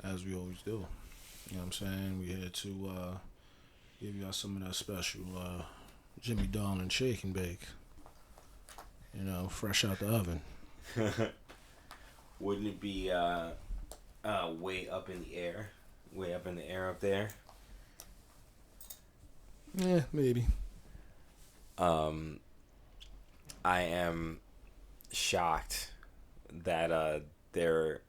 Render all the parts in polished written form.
as we always do. You know what I'm saying? We had to give y'all some of that special Jimmy Darlin shake and bake. You know, fresh out the oven. Wouldn't it be way up in the air? Way up in the air up there? Yeah, maybe. I am shocked that there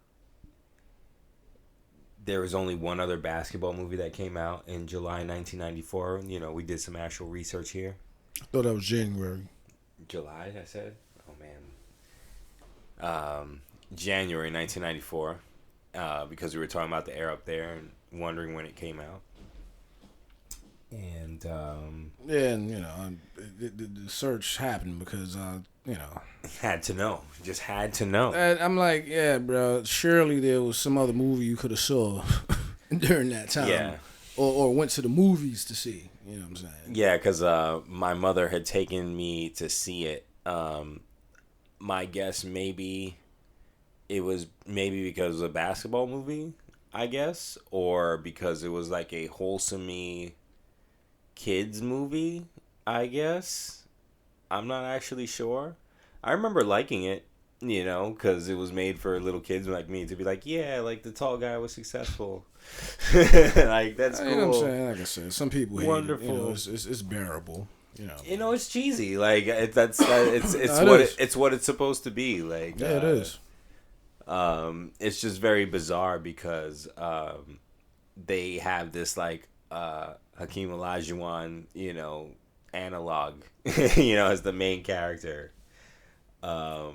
was only one other basketball movie that came out in July 1994. You know, we did some actual research here. I thought that was January. July, I said? Oh, man. January 1994. Because we were talking about the air up there and wondering when it came out. And yeah, and you know, the search happened because you know, had to know, just had to know. And I'm like, yeah, bro. Surely there was some other movie you could have saw during that time, Yeah, or went to the movies to see. You know what I'm saying? Yeah, because my mother had taken me to see it. My guess maybe it was because it was a basketball movie, I guess, or because it was like a wholesome kids movie, I guess. I'm not actually sure. I remember liking it, you know, because it was made for little kids like me to be like, yeah, like the tall guy was successful. Like, that's cool. You know what I'm saying? Like I said, some people hate Wonderful. it. You know, it's bearable. You know, It's cheesy. Like it's what it's supposed to be. Like yeah, it is. It's just very bizarre because they have this like Hakeem Olajuwon, you know, analog, you know, as the main character. Yeah,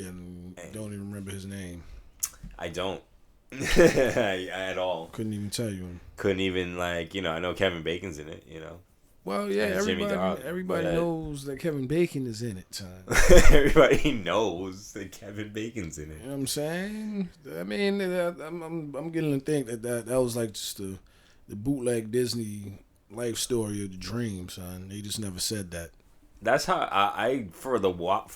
and don't even remember his name. I don't at all. Couldn't even tell you. Couldn't even, like, you know, I know Kevin Bacon's in it, you know. Well, yeah, And everybody knows that Kevin Bacon is in it, son. Everybody knows that Kevin Bacon's in it. You know what I'm saying? I mean, I'm getting to think that was like just the bootleg Disney life story of the dream, son. They just never said that. That's how I for a while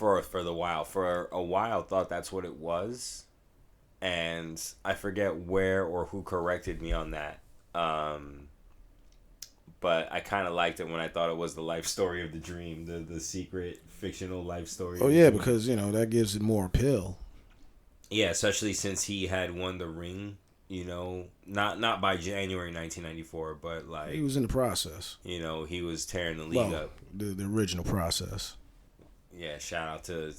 thought that's what it was, and I forget where or who corrected me on that. But I kind of liked it when I thought it was the life story of the dream, the secret fictional life story. Oh yeah, because you know that gives it more appeal. Yeah, especially since he had won the ring. You know, not by January 1994, but like he was in the process. You know, he was tearing the league up. The original process. Yeah, shout out to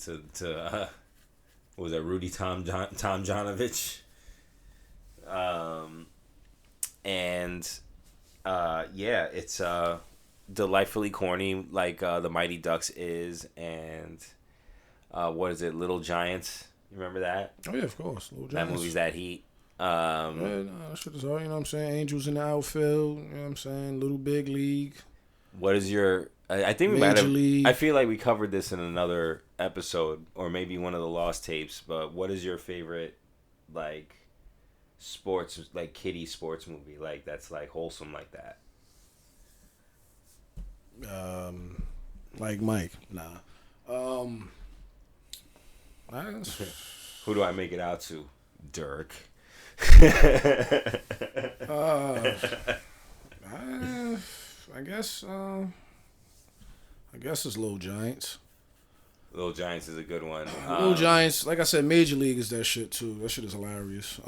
what was that, Rudy Tomjanovich? Yeah, it's delightfully corny like the Mighty Ducks is, and what is it, Little Giants? You remember that? Oh yeah, of course. Little Giants. That movie's that heat. Yeah, no, that shit is hard. You know what I'm saying? Angels in the outfield. You know what I'm saying? Little Big League. What is your? I think we Major might have. League. I feel like we covered this in another episode, or maybe one of the lost tapes. But what is your favorite, like, sports, like kiddie sports movie, like that's like wholesome like that? Like Mike. Nah. Who do I make it out to? Dirk. I guess it's Little Giants. Little Giants is a good one. Little Giants, like I said, Major League is that shit too. That shit is hilarious.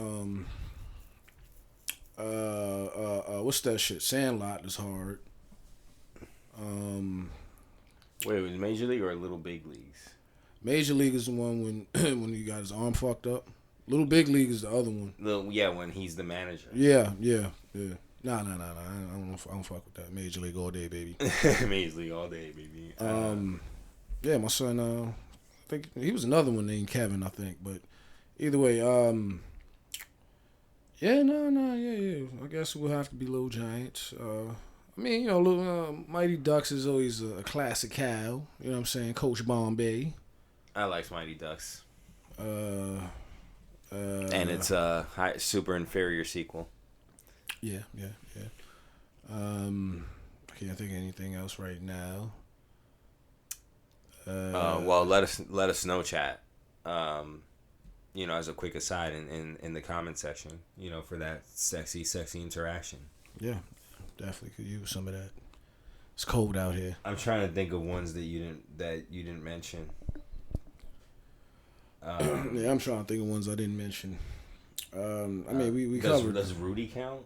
What's that shit? Sandlot is hard. Wait, was Major League or Little Big Leagues? Major League is the one when when he got his arm fucked up. Little Big League is the other one. When he's the manager. Yeah. Nah. I don't fuck with that. Major League all day, baby. Major League all day, baby. Yeah, my son. I think he was another one named Kevin. I think, but either way, yeah. I guess it will have to be Little Giants. I mean, you know, little Mighty Ducks is always a classic cow. You know what I'm saying? Coach Bombay. I like Mighty Ducks. And it's a super inferior sequel. Yeah. I can't think of anything else right now. Well, let us know, chat. as a quick aside in the comment section, for that sexy interaction. Yeah, definitely could use some of that. It's cold out here. I'm trying to think of ones that you didn't mention. Yeah, I'm trying to think of ones I didn't mention. I mean, we covered. Does Rudy count?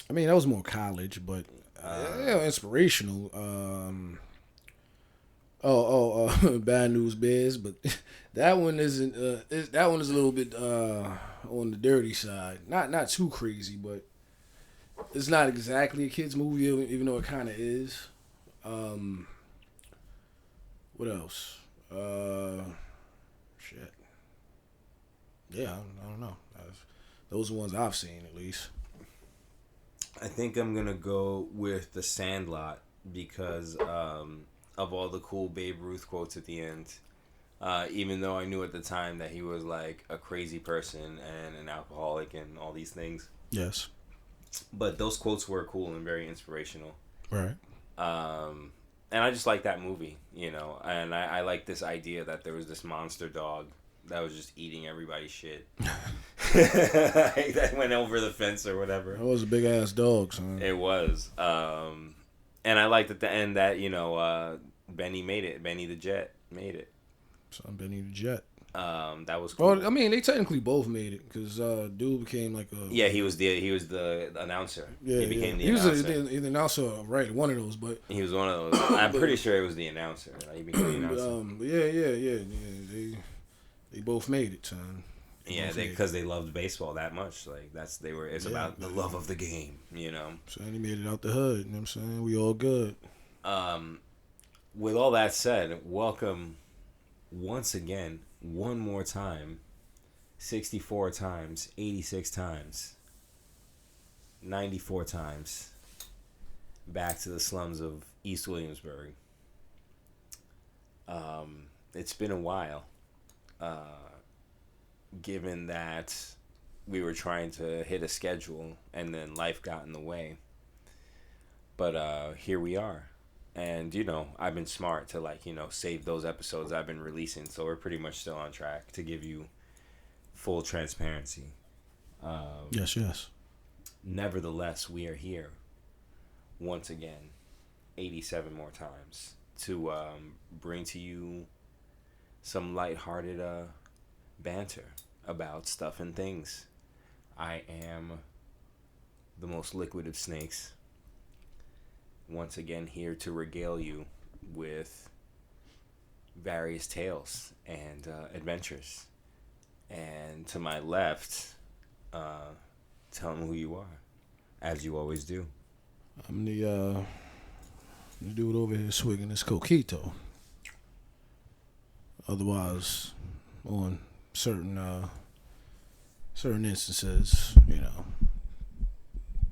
I mean, that was more college, but inspirational. Bad News Bears, but that one isn't. That one is a little bit on the dirty side. Not too crazy, but it's not exactly a kids movie, even though it kind of is. What else? Shit. Yeah, I don't know. Those are ones I've seen, at least. I think I'm gonna go with The Sandlot because of all the cool Babe Ruth quotes at the end. Even though I knew at the time that he was like a crazy person and an alcoholic and all these things. Yes. But those quotes were cool and very inspirational. Right. And I just like that movie, and I like this idea that there was this monster dog that was just eating everybody's shit. That went over the fence or whatever. That was a big ass dog, son. It was. And I liked at the end that, Benny made it. Benny the Jet made it. Son, Benny the Jet. That was cool. Well, I mean, they technically both made it because dude became like a. Yeah, he was the announcer. Yeah, he became the announcer. announcer. He was the announcer, right? One of those, but he was one of those. I'm pretty sure it was the announcer. He became the announcer. Yeah. They both made it, son. Yeah, because they loved baseball that much. Like it's about the love of the game, So he made it out the hood. You know what I'm saying? We all good. With all that said, welcome once again, one more time, 64 times, 86 times, 94 times, back to the slums of East Williamsburg. It's been a while. Given that we were trying to hit a schedule and then life got in the way. But here we are. And, I've been smart to, save those episodes I've been releasing. So we're pretty much still on track to give you full transparency. Yes. Nevertheless, we are here once again, 87 more times, to bring to you some lighthearted banter about stuff and things. I am the most liquid of snakes, once again here to regale you with various tales and adventures. And to my left, tell them who you are, as you always do. I'm the dude over here swigging this coquito. Otherwise, on certain instances,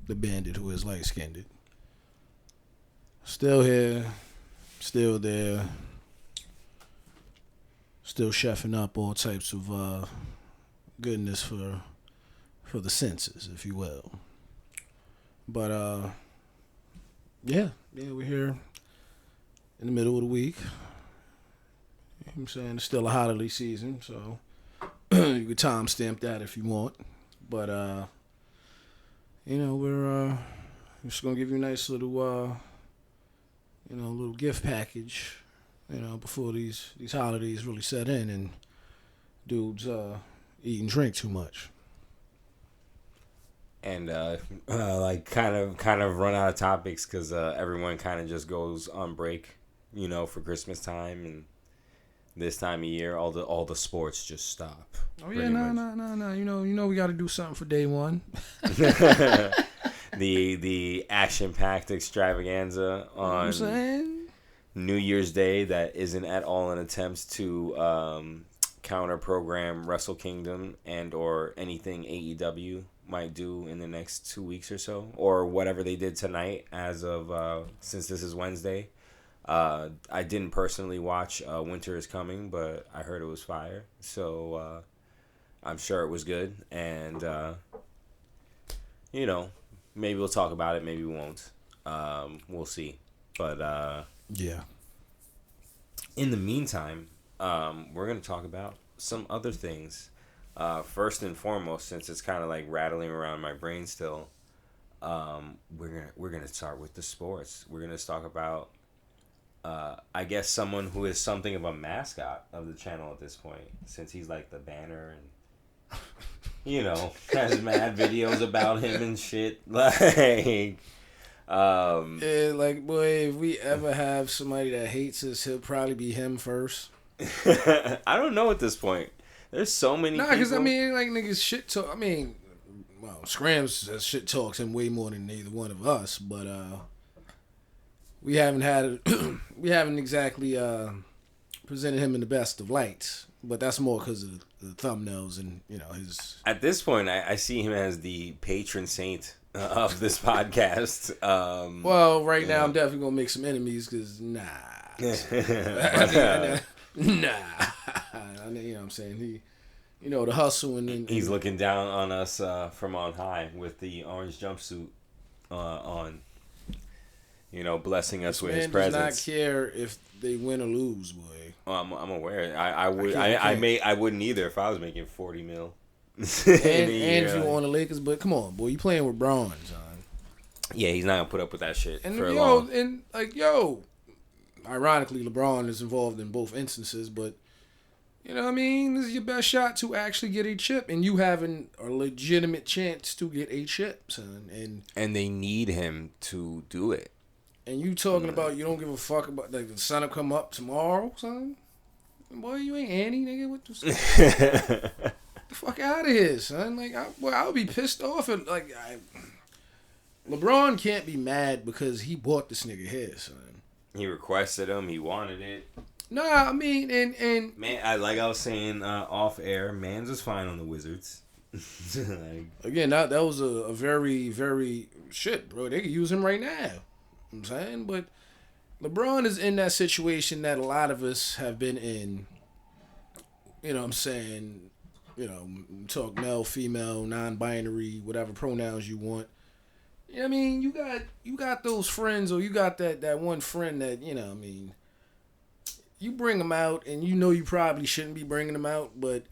the bandit who is light-skinned. Still here, still there, still chefing up all types of goodness for the senses, if you will. But we're here in the middle of the week. You know what I'm saying? It's still a holiday season, so you can timestamp that if you want. But we're just gonna give you a nice little little gift package, before these holidays really set in and dudes eat and drink too much. And kind of run out of topics because everyone kind of just goes on break, for Christmas time and this time of year. All the sports just stop. Oh yeah, no. You know we got to do something for day one. the action-packed extravaganza on New Year's Day that isn't at all an attempt to counter-program Wrestle Kingdom and or anything AEW might do in the next 2 weeks or so, or whatever they did tonight as of since this is Wednesday. I didn't personally watch Winter is Coming, but I heard it was fire, so I'm sure it was good. And maybe we'll talk about it, maybe we won't. We'll see. But yeah. In the meantime, we're gonna talk about some other things. First and foremost, since it's kind of like rattling around my brain still, we're gonna start with the sports. We're gonna talk about, I guess, someone who is something of a mascot of the channel at this point, since he's like the banner and has mad videos about him and shit. Like, yeah, like, boy, if we ever have somebody that hates us, he'll probably be him first. I don't know at this point. There's so many. Nah, because I mean, like, niggas shit talk. I mean, well, Scrams shit talks him way more than either one of us, but we haven't we haven't exactly presented him in the best of lights. But that's more because of the thumbnails and his. At this point, I see him as the patron saint of this podcast. Well, right now I'm definitely gonna make some enemies because nah. Nah, you know what I'm saying? The hustle and he's looking down on us from on high with the orange jumpsuit on. Blessing us with his presence. Does not care if they win or lose, boy. Oh, I'm aware. I would. I wouldn't either if I was making $40 million. and if you were on the Lakers, but come on, boy, you playing with Braun, son. Yeah, he's not gonna put up with that shit and for long. And ironically, LeBron is involved in both instances, but you know what I mean? This is your best shot to actually get a chip, and you having a legitimate chance to get a chip, son. And they need him to do it. And you talking about you don't give a fuck about like the sun will come up tomorrow, son? Boy, you ain't Annie, nigga. What the fuck out of here, son? Like, I would be pissed off if LeBron can't be mad because he bought this nigga here, son. He requested him. He wanted it. Nah, I mean, and man, like I was saying off air, Mans was fine on the Wizards. Again, that was a very, very shit, bro. They could use him right now. I'm saying, but LeBron is in that situation that a lot of us have been in. You know what I'm saying? Talk male, female, non-binary, whatever pronouns you want. You know what I mean? You got those friends, or you got that one friend that, what I mean, you bring them out, and you probably shouldn't be bringing them out, but,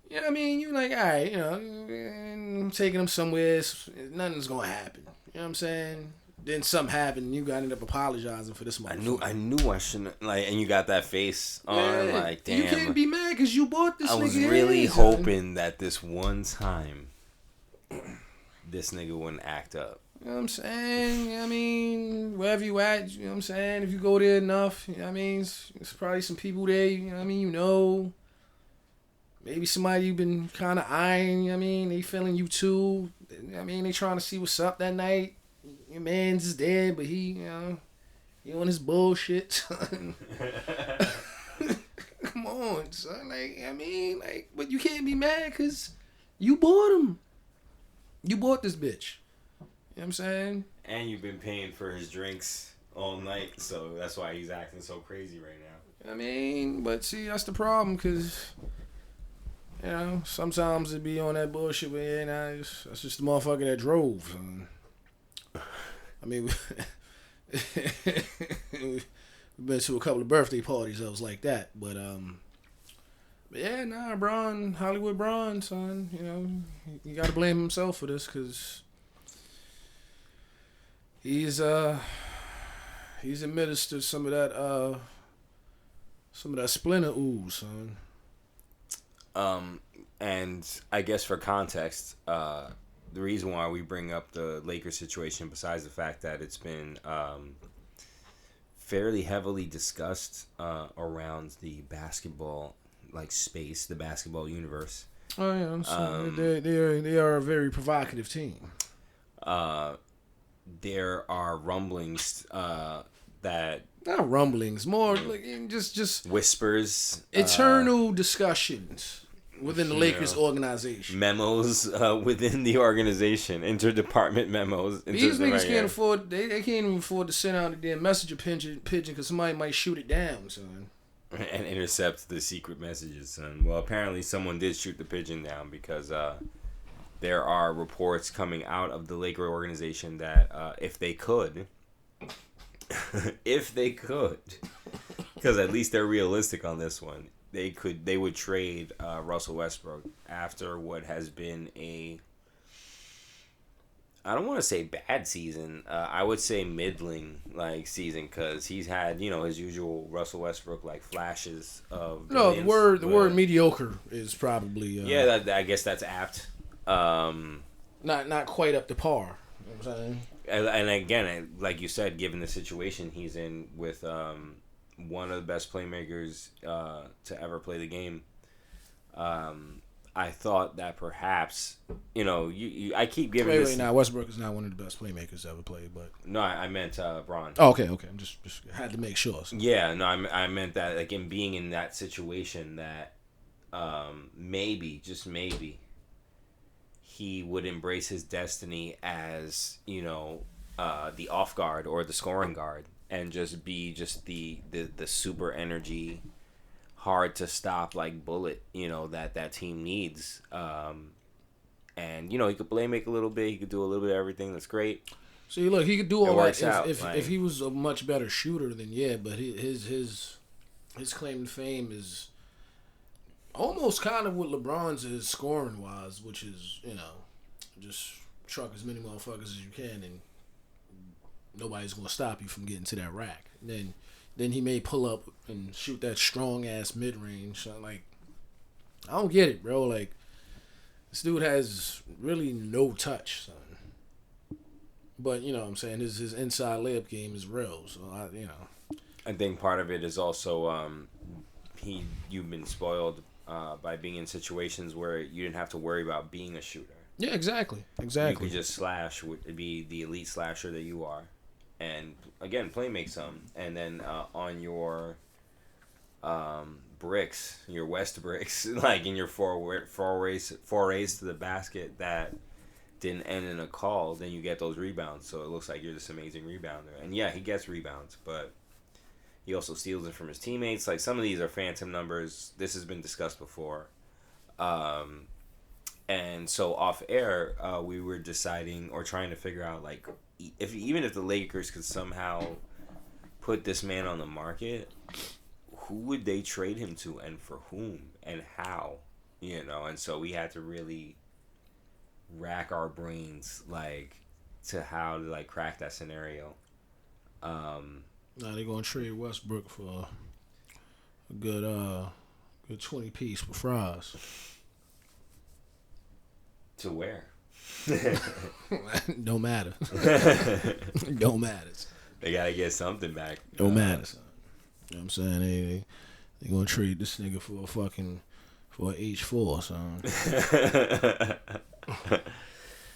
you know what I mean? You're like, all right, I'm taking them somewhere, nothing's going to happen. You know what I'm saying? Then something happened, and you got to end up apologizing for this motherfucker. I knew I shouldn't, and you got that face on, damn. You can't be mad because you bought this nigga. I was really hoping that this one time, this nigga wouldn't act up. You know what I'm saying? I mean, wherever you at, you know what I'm saying? If you go there enough, you know what I mean? There's probably some people there, you know what I mean? Maybe somebody you've been kind of eyeing, you know what I mean? They feeling you too. You know what I mean? They trying to see what's up that night. Your man's is dead, but he on his bullshit, son. Come on, son. But you can't be mad because you bought him. You bought this bitch. You know what I'm saying? And you've been paying for his drinks all night, so that's why he's acting so crazy right now. I mean, but see, that's the problem, because, sometimes it be on that bullshit, but that's just the motherfucker that drove. Son. I mean, we've been to a couple of birthday parties that was like that, but yeah, Hollywood Braun, son, you gotta blame himself for this, because he's administered some of that splinter ooze, son. And I guess for context, the reason why we bring up the Lakers situation, besides the fact that it's been fairly heavily discussed around the basketball space, the basketball universe. Oh yeah, I'm sorry. They are a very provocative team. There are rumblings that not rumblings, more like just whispers, eternal discussions within the Lakers organization. Memos within the organization, interdepartment memos. These niggas can't afford. They can't even afford to send out a damn messenger pigeon because somebody might shoot it down, son. And intercept the secret messages, son. Well, apparently someone did shoot the pigeon down because there are reports coming out of the Laker organization that if they could, because at least they're realistic on this one, they would trade Russell Westbrook after what has been I don't want to say bad season. I would say middling season, because he's had his usual Russell Westbrook flashes of No, brilliance, the word mediocre is probably yeah. I guess that's apt. Not quite up to par. You know what I'm saying? And again, like you said, given the situation he's in with one of the best playmakers to ever play the game, I thought that perhaps I keep giving this. Wait, now Westbrook is not one of the best playmakers ever played, but No, I meant Braun. oh, okay. I'm just had to make sure. So. Yeah, no, I meant that in being in that situation that maybe, just maybe, he would embrace his destiny as the off guard or the scoring guard, and just be the super energy, hard to stop bullet that team needs. And he could play make a little bit, he could do a little bit of everything. That's great. See, look, he could do all that if he was a much better shooter, then yeah. But his claim to fame is almost kind of what LeBron's is scoring wise, which is just truck as many motherfuckers as you can, and nobody's gonna stop you from getting to that rack. And then he may pull up and shoot that strong ass mid range. So, I don't get it, bro. This dude has really no touch, son. But what I'm saying, his inside layup game is real. So I think part of it is also you've been spoiled by being in situations where you didn't have to worry about being a shooter. Yeah, exactly. You could just slash, be the elite slasher that you are, and again play make some, and then on your bricks, your West bricks, in your forays to the basket that didn't end in a call, then you get those rebounds. So it looks like you're this amazing rebounder. And yeah, he gets rebounds, but he also steals it from his teammates. Some of these are phantom numbers. This has been discussed before. And so off air, we were deciding or trying to figure out if the Lakers could somehow put this man on the market, who would they trade him to, and for whom, and how, And so we had to really rack our brains to how to crack that scenario. Now they're gonna trade Westbrook for a good 20 piece with fries. To where? Don't matter. Don't matter. They gotta get something back. Don't matter. You know what I'm saying? They gonna trade this nigga for an H4, son.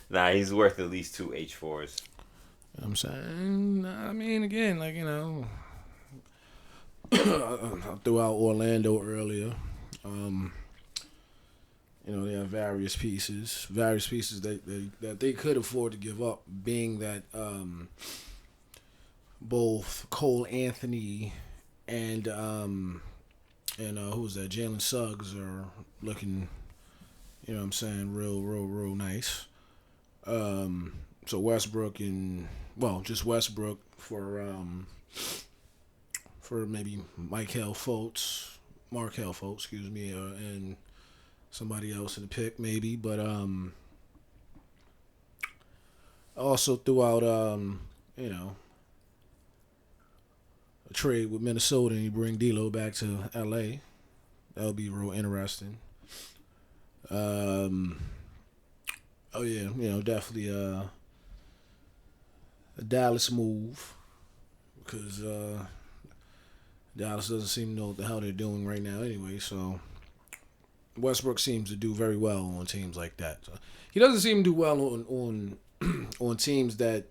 Nah, he's worth at least 2 H4s. You know what I'm saying? I mean, again, I threw out Orlando earlier. They have various pieces that they could afford to give up, being that both Cole Anthony and who's that? Jalen Suggs are looking, real nice. So Westbrook just Westbrook for maybe Markel Fultz, excuse me, and somebody else in the pick maybe, but I also threw out a trade with Minnesota, and you bring D'Lo back to LA. That would be real interesting. Oh yeah, definitely a Dallas move, because Dallas doesn't seem to know what the hell they're doing right now anyway. So Westbrook seems to do very well on teams like that. So he doesn't seem to do well on teams that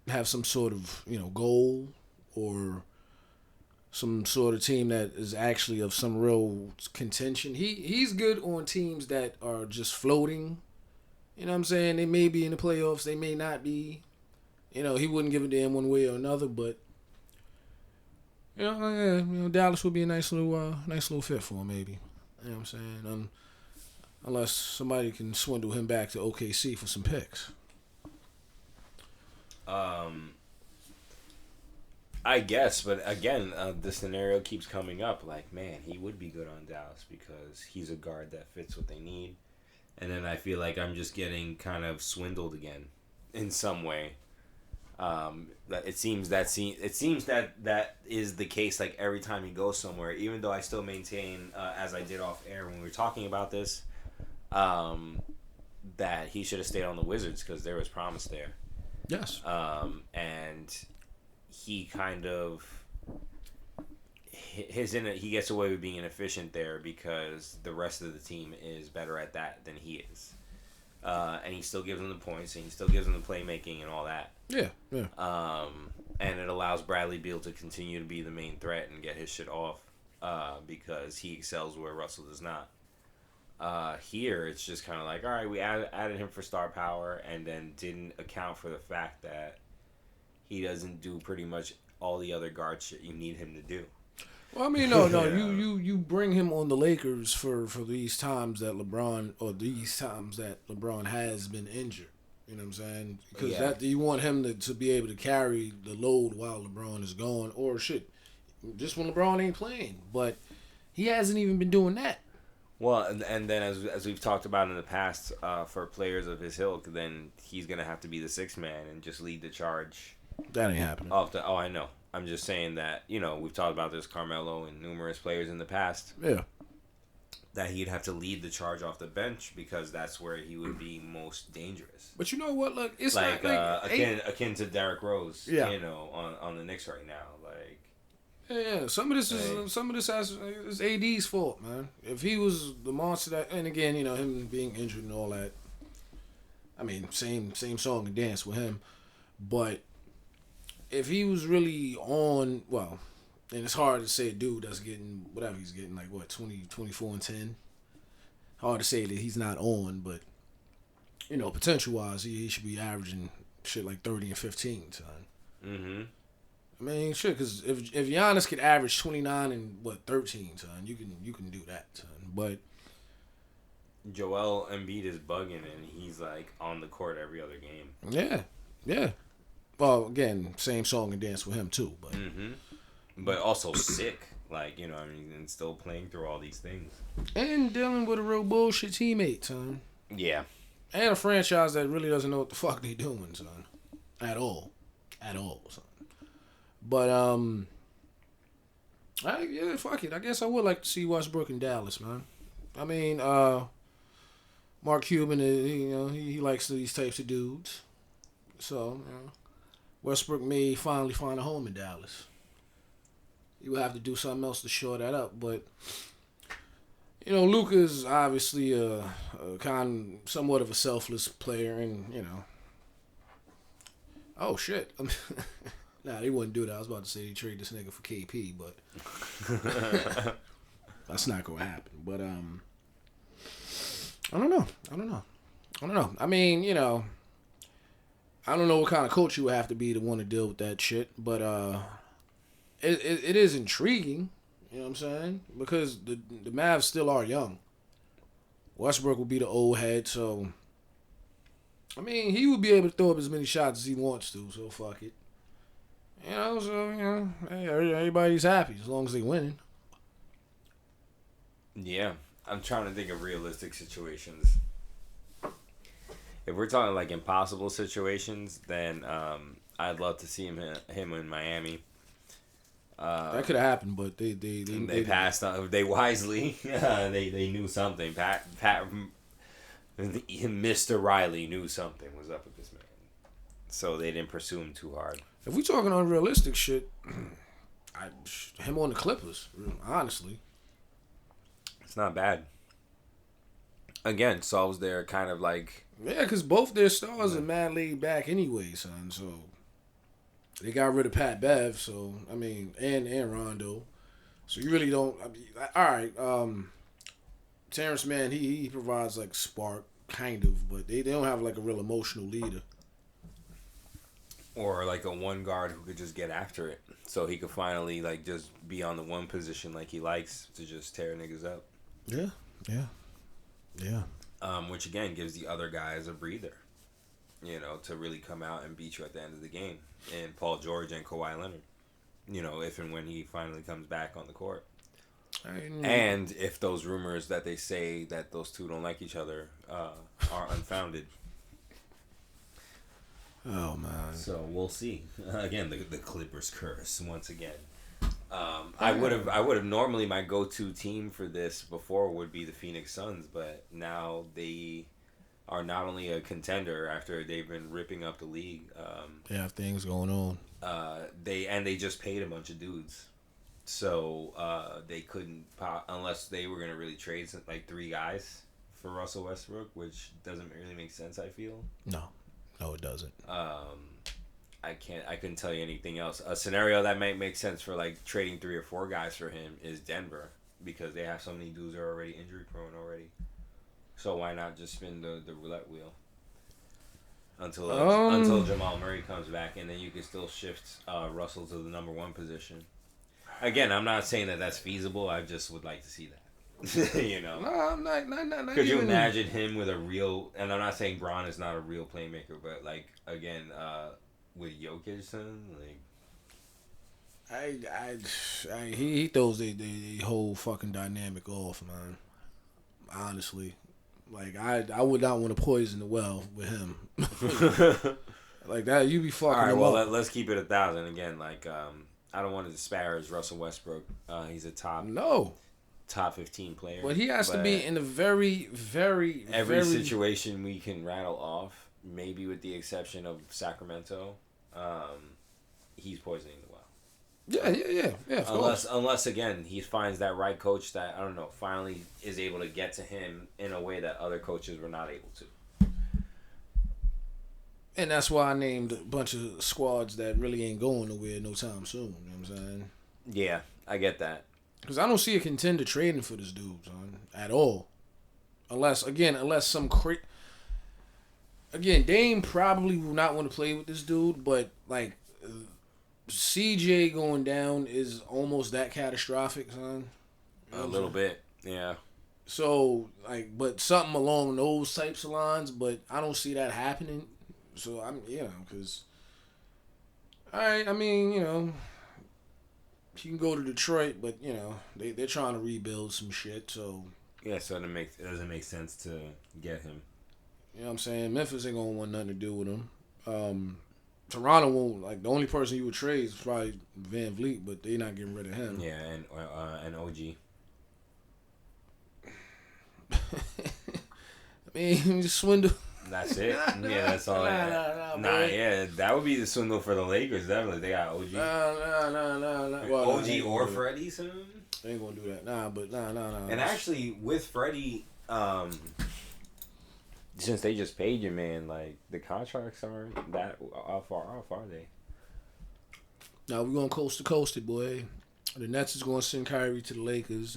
have some sort of goal, or some sort of team that is actually of some real contention. He's good on teams that are just floating. You know what I'm saying? They may be in the playoffs, they may not be. He wouldn't give a damn one way or another, but Dallas would be a nice little fit for him, maybe. You know what I'm saying? Unless somebody can swindle him back to OKC for some picks. I guess, but again, the scenario keeps coming up. Like, man, he would be good on Dallas because he's a guard that fits what they need. And then I feel like I'm just getting kind of swindled again, in some way. That it seems that is the case. Like every time he goes somewhere, even though I still maintain, as I did off air when we were talking about this, that he should have stayed on the Wizards because there was promise there. Yes. And he kind of he gets away with being inefficient there because the rest of the team is better at that than he is. And he still gives them the points and he still gives them the playmaking and all that. Yeah. And it allows Bradley Beal to continue to be the main threat and get his shit off because he excels where Russell does not. Here, it's just kind of like, all right, we added him for star power and then didn't account for the fact that he doesn't do pretty much all the other guard shit you need him to do. Well, I mean, no, you bring him on the Lakers for these times that LeBron has been injured. You know what I'm saying? Because you want him to be able to carry the load while LeBron is gone, or shit, just when LeBron ain't playing. But he hasn't even been doing that. Well, and then as we've talked about in the past, for players of his ilk, then he's gonna have to be the sixth man and just lead the charge. That ain't happening. I know. I'm just saying that, we've talked about this, Carmelo and numerous players in the past. Yeah. That he'd have to lead the charge off the bench because that's where he would be most dangerous. But you know what? Look, it's like, not like akin to Derrick Rose. Yeah. On the Knicks right now. Like. Yeah. Some of this is AD's fault, man. If he was the monster that, and again, him being injured and all that. I mean, same song and dance with him, but. If he was really on, well, and it's hard to say a dude that's getting whatever he's getting, like 20, 24 and 10. Hard to say that he's not on, but potential wise, he should be averaging shit like 30 and 15, son. Mm-hmm. I mean, shit, because if Giannis could average 29 and 13, son, you can do that, son. But Joel Embiid is bugging and he's like on the court every other game. Yeah. Well, again, same song and dance with him too, but but also sick, like and still playing through all these things and dealing with a real bullshit teammate, son. Yeah, and a franchise that really doesn't know what the fuck they doing, son, at all, son. But fuck it. I guess I would like to see Westbrook in Dallas, man. I mean, Mark Cuban, he likes these types of dudes, so. Westbrook may finally find a home in Dallas. You would have to do something else to shore that up, but Luka is obviously somewhat of a selfless player, and oh shit, nah, they wouldn't do that. I was about to say they trade this nigga for KP, but that's not gonna happen. But I don't know. I mean, I don't know what kind of coach you would have to be to want to deal with that shit, but it is intriguing, you know what I'm saying? Because the Mavs still are young. Westbrook will be the old head, so I mean, he would be able to throw up as many shots as he wants to, so fuck it. Hey, everybody's happy as long as they winning. Yeah, I'm trying to think of realistic situations. If we're talking like impossible situations, then I'd love to see him in Miami. That could have happened, but they passed on. They wisely they knew something. Pat Mr. Riley knew something was up with this man, so they didn't pursue him too hard. If we talking unrealistic shit, him on the Clippers, honestly, it's not bad. Again, solves their kind of like. Yeah, because both their stars are mad laid back anyway, son. So they got rid of Pat Bev, so I mean, and Rondo. So you really don't. I mean, all right, Terrence Mann, he provides like spark, kind of, but they don't have like a real emotional leader. Or like a one guard who could just get after it, so he could finally like just be on the one position like he likes to just tear niggas up. Yeah. Which again gives the other guys a breather, to really come out and beat you at the end of the game. And Paul George and Kawhi Leonard. if and when he finally comes back on the court. Mm. And if those rumors that they say that those two don't like each other are unfounded. Oh man! So we'll see. Again, the Clippers curse once again. I would have normally my go-to team for this before would be the Phoenix Suns, but now they are not only a contender after they've been ripping up the league. They have things going on. They just paid a bunch of dudes, so they couldn't unless they were gonna really trade like 3 guys for Russell Westbrook, which doesn't really make sense. I feel No, it doesn't. I couldn't tell you anything else. A scenario that might make sense for like trading 3 or 4 guys for him is Denver, because they have so many dudes that are already injury prone already. So why not just spin the roulette wheel until Jamal Murray comes back, and then you can still shift Russell to the number 1 position. Again, I'm not saying that that's feasible. I just would like to see that. No, I'm not. Could you imagine him with a real? And I'm not saying Bron is not a real playmaker, but like again, with Jokic, son, like he throws the whole fucking dynamic off, man. Honestly, like I would not want to poison the well with him. Like that, you be fucking. All right, him well up. let's keep it 1,000 again. Like I don't want to disparage Russell Westbrook. He's a top 15 player. But he has to be in a very, very, every situation we can rattle off, maybe with the exception of Sacramento, he's poisoning the well. Yeah. Unless again he finds that right coach that I don't know finally is able to get to him in a way that other coaches were not able to. And that's why I named a bunch of squads that really ain't going nowhere no time soon. You know what I'm saying? Yeah, I get that. Because I don't see a contender trading for this dude, son, at all. Unless some Again, Dame probably will not want to play with this dude, but, like, CJ going down is almost that catastrophic, son. You know a little bit, yeah. So, like, but something along those types of lines, but I don't see that happening. So, because... Alright, he can go to Detroit, but they're trying to rebuild some shit. So so it doesn't make sense to get him. You know what I'm saying? Memphis ain't gonna want nothing to do with him. Toronto won't. Like the only person you would trade is probably Van Vliet, but they're not getting rid of him. Yeah, and OG. Just swindle. That's it. That's all. Yeah, that would be the swindle for the Lakers. Definitely, they got OG. No. Well, OG or Freddie soon. They ain't gonna do that. Nah. And actually, with Freddie, since they just paid your man, like the contracts aren't that far off, are they? Now we're going coast to coast, it boy. The Nets is going to send Kyrie to the Lakers.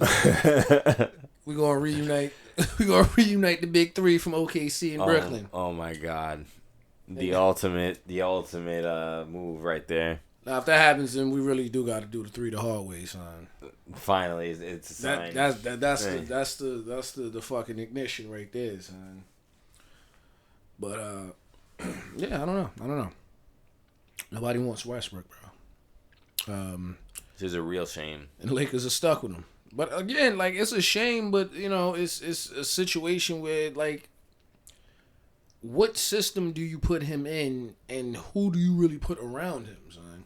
We're going to reunite. We're going to reunite the big 3 from OKC in Brooklyn. Oh my God, the ultimate move right there. Now, if that happens, then we really do got to do the 3 the hard way, son. Finally, it's a sign. That's the fucking ignition right there, son. But yeah, I don't know. Nobody wants Westbrook, bro. Which is a real shame. And the Lakers are stuck with him. But again, like it's a shame, but it's a situation where like, what system do you put him in, and who do you really put around him, son?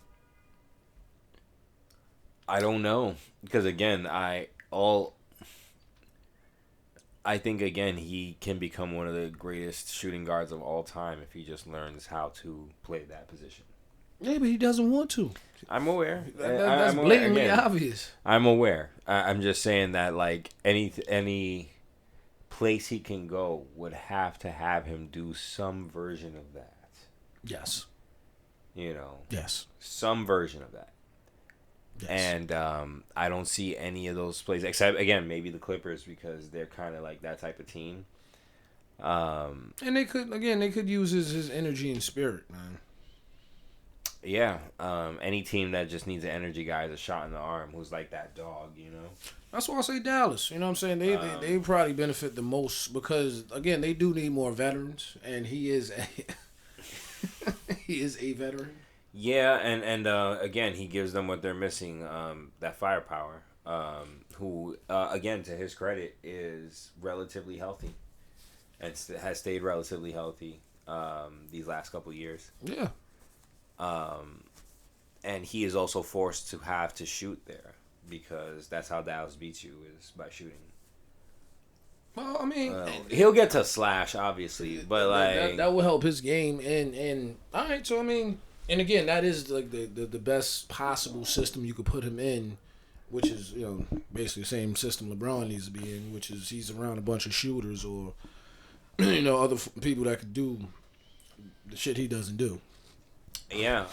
I don't know, because again, I think again he can become one of the greatest shooting guards of all time if he just learns how to play that position. Yeah, but he doesn't want to. I'm aware. That's blatantly obvious. I'm aware. I'm just saying that like any place he can go would have to have him do some version of that. Yes. Yes. Some version of that. Yes. And I don't see any of those plays except again maybe the Clippers because they're kind of like that type of team. And they could use his energy and spirit, man. Yeah, any team that just needs an energy guy is a shot in the arm who's like that dog, That's why I say Dallas. You know what I'm saying? They probably benefit the most because, again, they do need more veterans, and he is a veteran. Yeah, and again, he gives them what they're missing, that firepower. Who again, to his credit, is relatively healthy and has stayed relatively healthy these last couple of years. Yeah. And he is also forced to have to shoot there because that's how Dallas beats you, is by shooting. Well, I mean, he'll get to slash obviously, but like that will help his game. And all right, so I mean, and again, that is like the best possible system you could put him in, which is basically the same system LeBron needs to be in, which is he's around a bunch of shooters or other people that could do the shit he doesn't do. Yeah,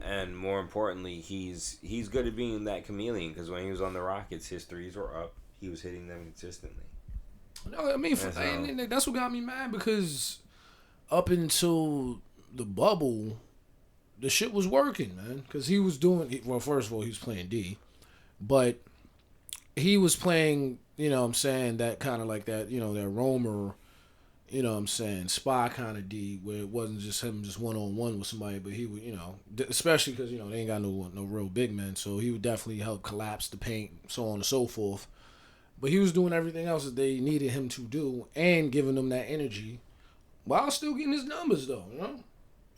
and more importantly, he's good at being that chameleon because when he was on the Rockets, his threes were up. He was hitting them consistently. No, I mean, that's what got me mad because up until the bubble, the shit was working, man. Because he was doing, well, first of all, he was playing D, but he was playing, that kind of like that, that roamer, spy kind of D, where it wasn't just him just one-on-one with somebody, but he would, especially because, they ain't got no real big men, so he would definitely help collapse the paint, so on and so forth. But he was doing everything else that they needed him to do and giving them that energy while still getting his numbers, though,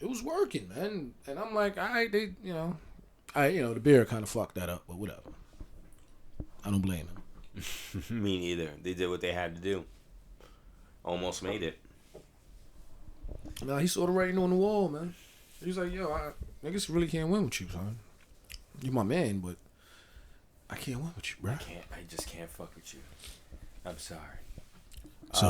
It was working, man. And I'm like, all right, the beer kind of fucked that up, but whatever. I don't blame him. Me neither. They did what they had to do. Almost made it. Nah, he saw the writing on the wall, man. He's like, niggas really can't win with you, son. You my man, but I can't win with you, bro. I just can't fuck with you. I'm sorry. It's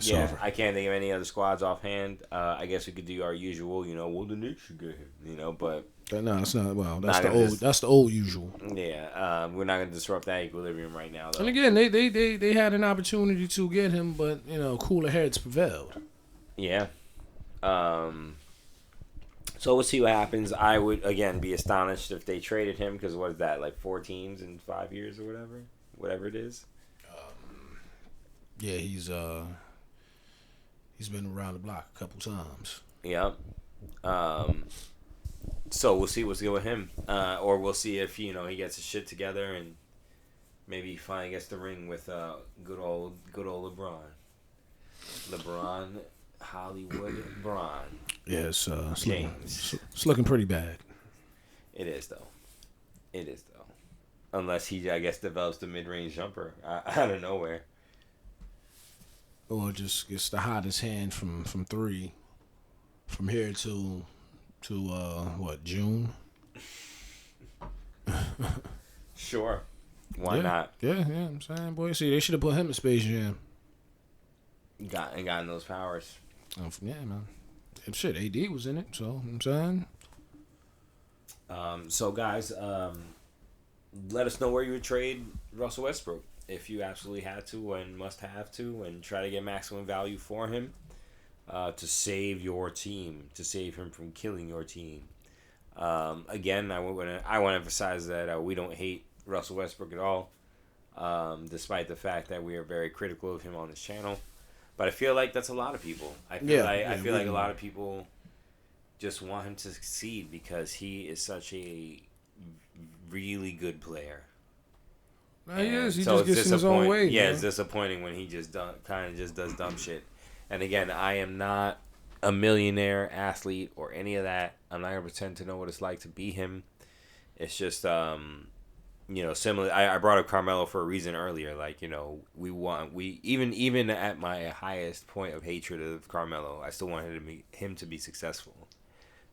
yeah, over. I can't think of any other squads offhand. I guess we could do our usual, well, the Knicks should get him, but... No, it's not. Well, that's the old usual. Yeah, we're not going to disrupt that equilibrium right now, though. And again, they had an opportunity to get him, but, cooler heads prevailed. Yeah. So we'll see what happens. I would, again, be astonished if they traded him, because what is that, like 4 teams in 5 years or whatever it is? Yeah, he's been around the block a couple times. Yep. So we'll see what's good with him, or we'll see if he gets his shit together and maybe he finally gets the ring with good old LeBron, Hollywood LeBron. Yeah, it's looking pretty bad. It is though. Unless he, I guess, develops the mid-range jumper out of nowhere. Or just gets the hottest hand from 3 from here to June? Sure. Why not? Yeah, I'm saying, boy. See, they should have put him in Space Jam. Gotten those powers. Yeah, man. And shit, AD was in it, so I'm saying. So guys, let us know where you would trade Russell Westbrook if you absolutely had to and must have to, and try to get maximum value for him to save your team, to save him from killing your team. Again, I want to emphasize that we don't hate Russell Westbrook at all, despite the fact that we are very critical of him on this channel. But I feel like that's a lot of people. I feel like a lot of people just want him to succeed because he is such a really good player. No, he is. He just gets in his own way. Yeah, man. It's disappointing when he just does dumb shit. And again, I am not a millionaire athlete or any of that. I'm not gonna pretend to know what it's like to be him. It's just similar. I brought up Carmelo for a reason earlier. Like, we even at my highest point of hatred of Carmelo, I still wanted him to be successful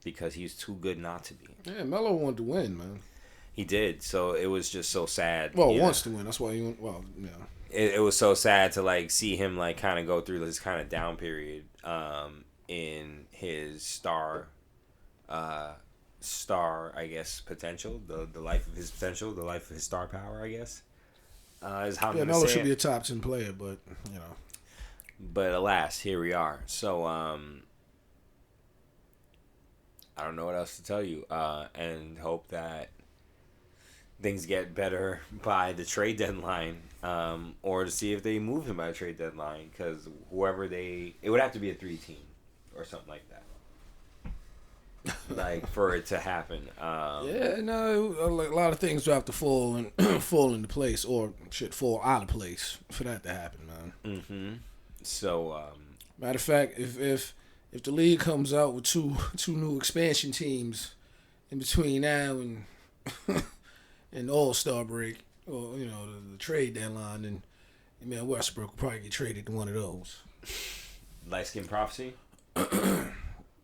because he's too good not to be. Yeah, Melo wanted to win, man. He did, so it was just so sad. Well, wants to win. That's why he went. Well, yeah. It was so sad to see him kind of go through this kind of down period in his star, I guess, potential, the life of his potential, the life of his star power, I guess. Is how Melo should be a top 10 player, but But alas, here we are. So I don't know what else to tell you, and hope that things get better by the trade deadline, or to see if they move him by the trade deadline, because it would have to be a 3-team or something like that. like for it to happen. Yeah, no, a lot of things have to fall fall into place, or shit fall out of place for that to happen, man. Mm-hmm. So, Matter of fact, if the league comes out with two new expansion teams in between now and and All-Star break, or the trade deadline, then man Westbrook will probably get traded to one of those. Lightskin Prophecy.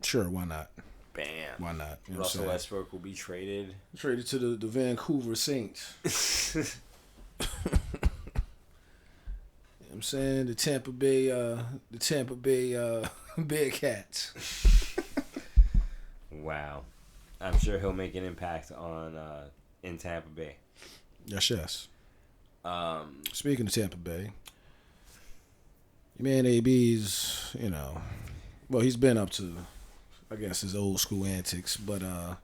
Sure, why not? Bam. Why not? You know Russell Westbrook will be traded. Traded to the Vancouver Saints. I'm saying the Tampa Bay Bearcats. Wow, I'm sure he'll make an impact on in Tampa Bay. Yes. Speaking of Tampa Bay, your man AB's, well, he's been up to, I guess, his old school antics, but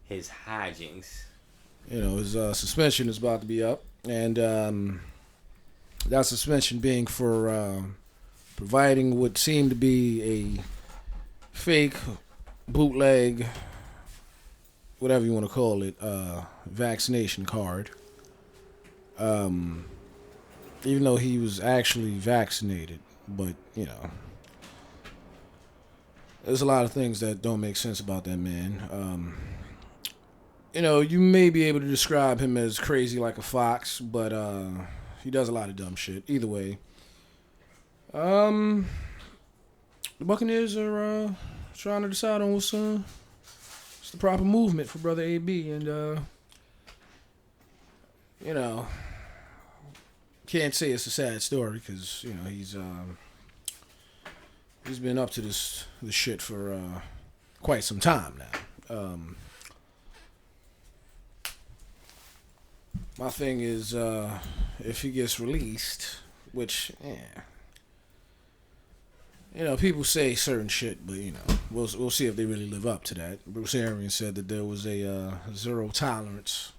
his hijinks. His suspension is about to be up, and that suspension being for providing what seemed to be a fake, bootleg, whatever you want to call it, vaccination card. Even though he was actually vaccinated, but there's a lot of things that don't make sense about that man. You may be able to describe him as crazy like a fox, but he does a lot of dumb shit. Either way, the Buccaneers are trying to decide on what's the proper movement for brother AB, and can't say it's a sad story because he's been up to this shit for quite some time now. My thing is, if he gets released, which, people say certain shit, but we'll see if they really live up to that. Bruce Arians said that there was a zero tolerance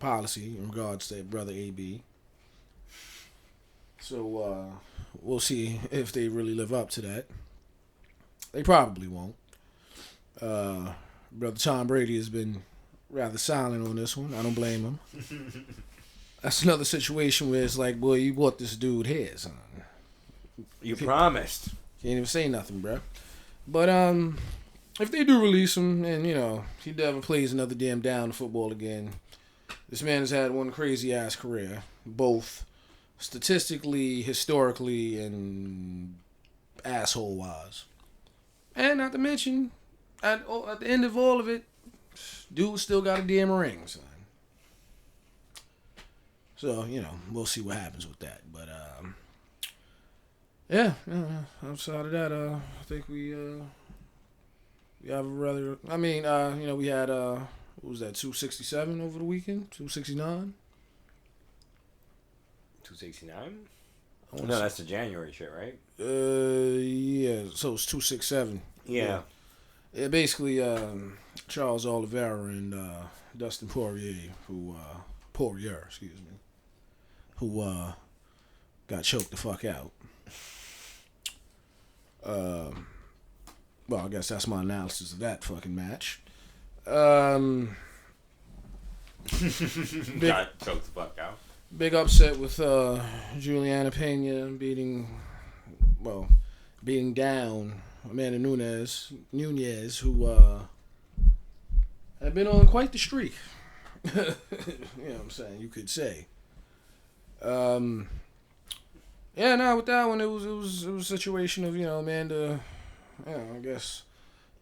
policy in regards to brother AB. So we'll see if they really live up to that. They probably won't. Brother Tom Brady has been rather silent on this one. I don't blame him. That's another situation where it's like, boy, you bought this dude here, son. You promised. Can't even say nothing, bro. But if they do release him, and he never plays another damn down football again, this man has had one crazy ass career, both statistically, historically, and asshole wise. And not to mention, at the end of all of it, dude still got a damn ring, son. So, we'll see what happens with that. But yeah, outside of that, I think we have a rather, we had what was that, 267 over the weekend? 269? 269? No, that's the January shit, right? Yeah, so it's 267. Yeah. Basically, Charles Oliveira and Dustin Poirier, who got choked the fuck out. Well, I guess that's my analysis of that fucking match. Got choked the fuck out. Big upset with Julianna Pena beating down Amanda Nunes, who had been on quite the streak. You know what I'm saying? You could say. With that one, it was a situation of Amanda, I guess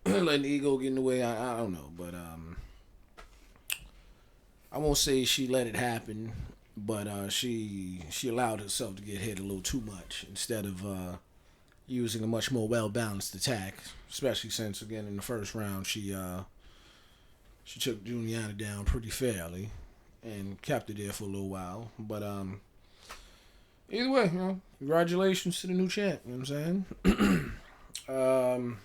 letting the ego get in the way. I don't know, but I won't say she let it happen, but she allowed herself to get hit a little too much instead of using a much more well balanced attack, especially since again in the first round she took Julianna down pretty fairly and kept her there for a little while. But either way, congratulations to the new champ. You know what I'm saying?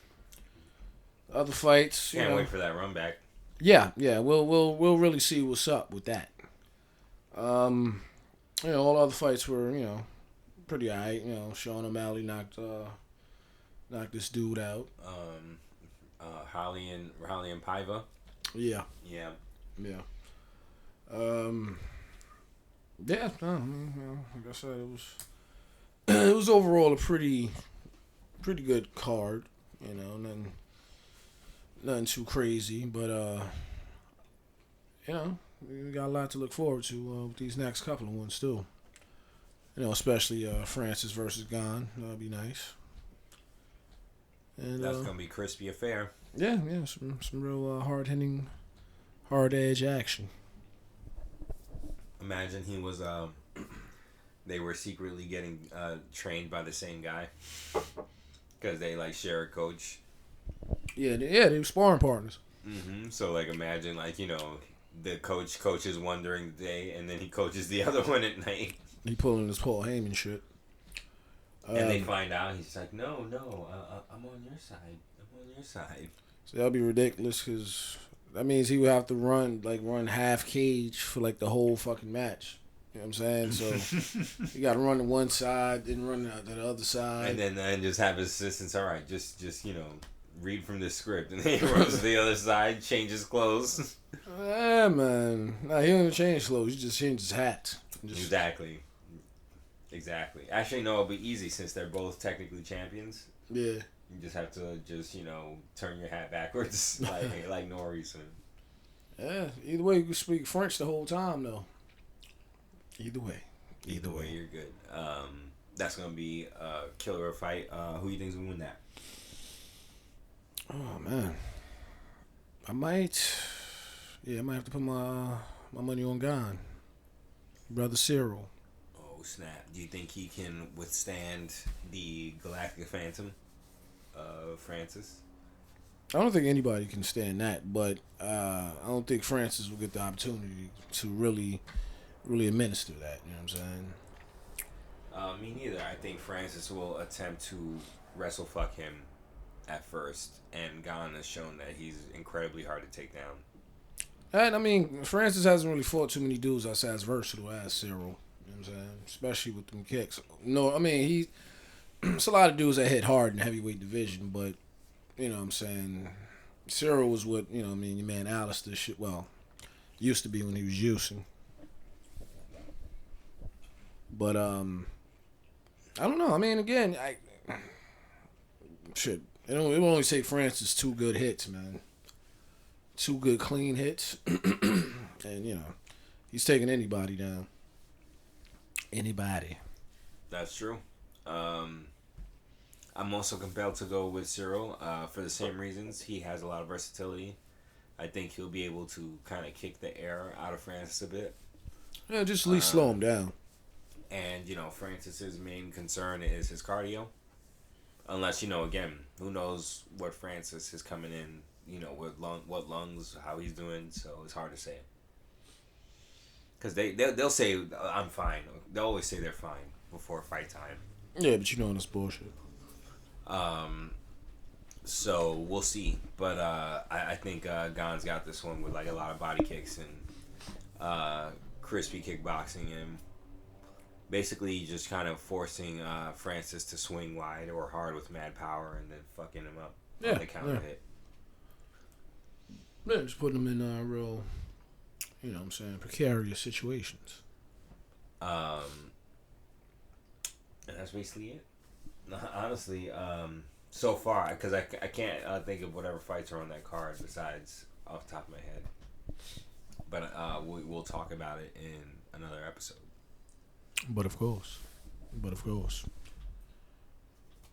Other fights. Can't wait for that run back. Yeah. We'll really see what's up with that. All other fights were pretty alright. Sean O'Malley knocked this dude out. Holly and Paiva. Yeah. Yeah. Yeah. Um. Yeah. No, I mean, like I said, it was it was overall a pretty good card. Nothing too crazy, but we got a lot to look forward to with these next couple of ones too. Especially Francis versus Gon. That'll be nice. And That's gonna be crispy affair. yeah, some real hard hitting, hard edge action. Imagine he was they were secretly getting trained by the same guy because they like share a coach. Yeah, they were sparring partners. So like imagine like the coach coaches one during the day and then he coaches the other one at night. He pulling his Paul Heyman shit. And they find out he's like, no, I'm on your side. I'm on your side. So that'll be ridiculous because that means he would have to run half cage for like the whole fucking match. You know what I'm saying? So you got to run to one side, then run to the other side, and then just have his assistants. All right, just read from the script, and then he runs to the other side, changes clothes. Yeah, man. Nah, he don't change clothes. He just changes his hat. Exactly. Actually, no, it'll be easy since they're both technically champions. Yeah. You just have to turn your hat backwards like Norris. Yeah. Either way, you can speak French the whole time though. Either way, you're good. That's gonna be a killer fight. Who do you think's gonna win that? Oh man, I might have to put my money on Gon, brother Cyril. Oh snap! Do you think he can withstand the Galactic Phantom of Francis? I don't think anybody can stand that, but I don't think Francis will get the opportunity to really administer that. You know what I'm saying? Me neither. I think Francis will attempt to wrestle fuck him at first, and Gon has shown that he's incredibly hard to take down. And I mean, Francis hasn't really fought too many dudes outside as versatile as Cyril. You know what I'm saying? Especially with them kicks. No, I mean, it's a lot of dudes that hit hard in the heavyweight division, but you know what I'm saying? Cyril was what, your man Alistair shit, used to be when he was using. But, I don't know. I mean, again, it will only take Francis 2 good hits, man. 2 good clean hits. And, he's taking anybody down. Anybody. That's true. I'm also compelled to go with Cyril for the same reasons. He has a lot of versatility. I think he'll be able to kind of kick the air out of Francis a bit. Yeah, just at least slow him down. And, Francis's main concern is his cardio. Unless, again, who knows what Francis is coming in, what lungs, how he's doing, so it's hard to say. Because they'll say, I'm fine. They'll always say they're fine before fight time. Yeah, but that's bullshit. So we'll see. But I think Gon's got this one with like a lot of body kicks and crispy kickboxing and basically just kind of forcing Francis to swing wide or hard with mad power and then fucking him up on the counter hit. Yeah, just putting him in real, precarious situations. And that's basically it. Honestly, so far, because I can't think of whatever fights are on that card besides off the top of my head. But we'll talk about it in another episode. But of course.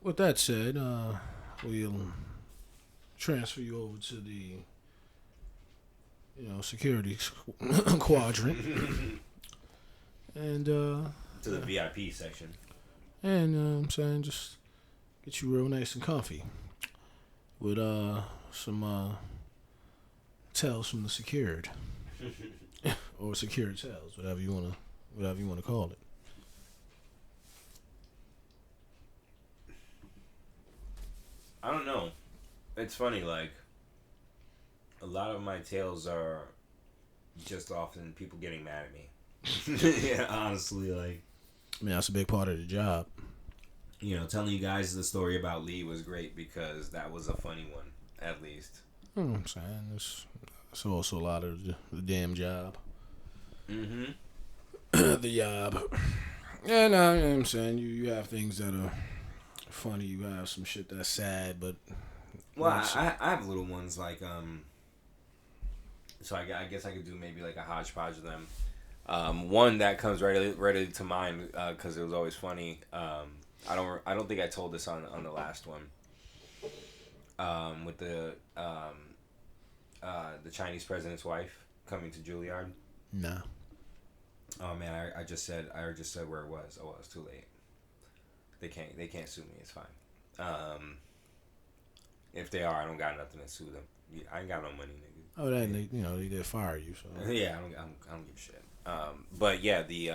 With that said, we'll transfer you over to the, security quadrant. And, to the VIP section. And, I'm saying, just get you real nice and comfy. With, some, tales from the secured. Or secured tales, whatever you wanna call it. I don't know. It's funny, like, a lot of my tales are just often people getting mad at me. Yeah, honestly, like. I mean, that's a big part of the job. Telling you guys the story about Lee was great because that was a funny one, at least. I'm saying, It's also a lot of the damn job. Mm-hmm. The job. Yeah, no, you know what I'm saying? You have things that are funny. You have some shit that's sad, but... Well, I have little ones like, so I guess I could do maybe like a hodgepodge of them. One that comes readily to mind because it was always funny. I don't think I told this on the last one. With the Chinese president's wife coming to Juilliard. No. Oh man, I just said where it was. Oh, well, it's too late. They can't sue me. It's fine. If they are, I don't got nothing to sue them. I ain't got no money, nigga. Oh, that they did fire you. So yeah, I don't give a shit. But yeah, the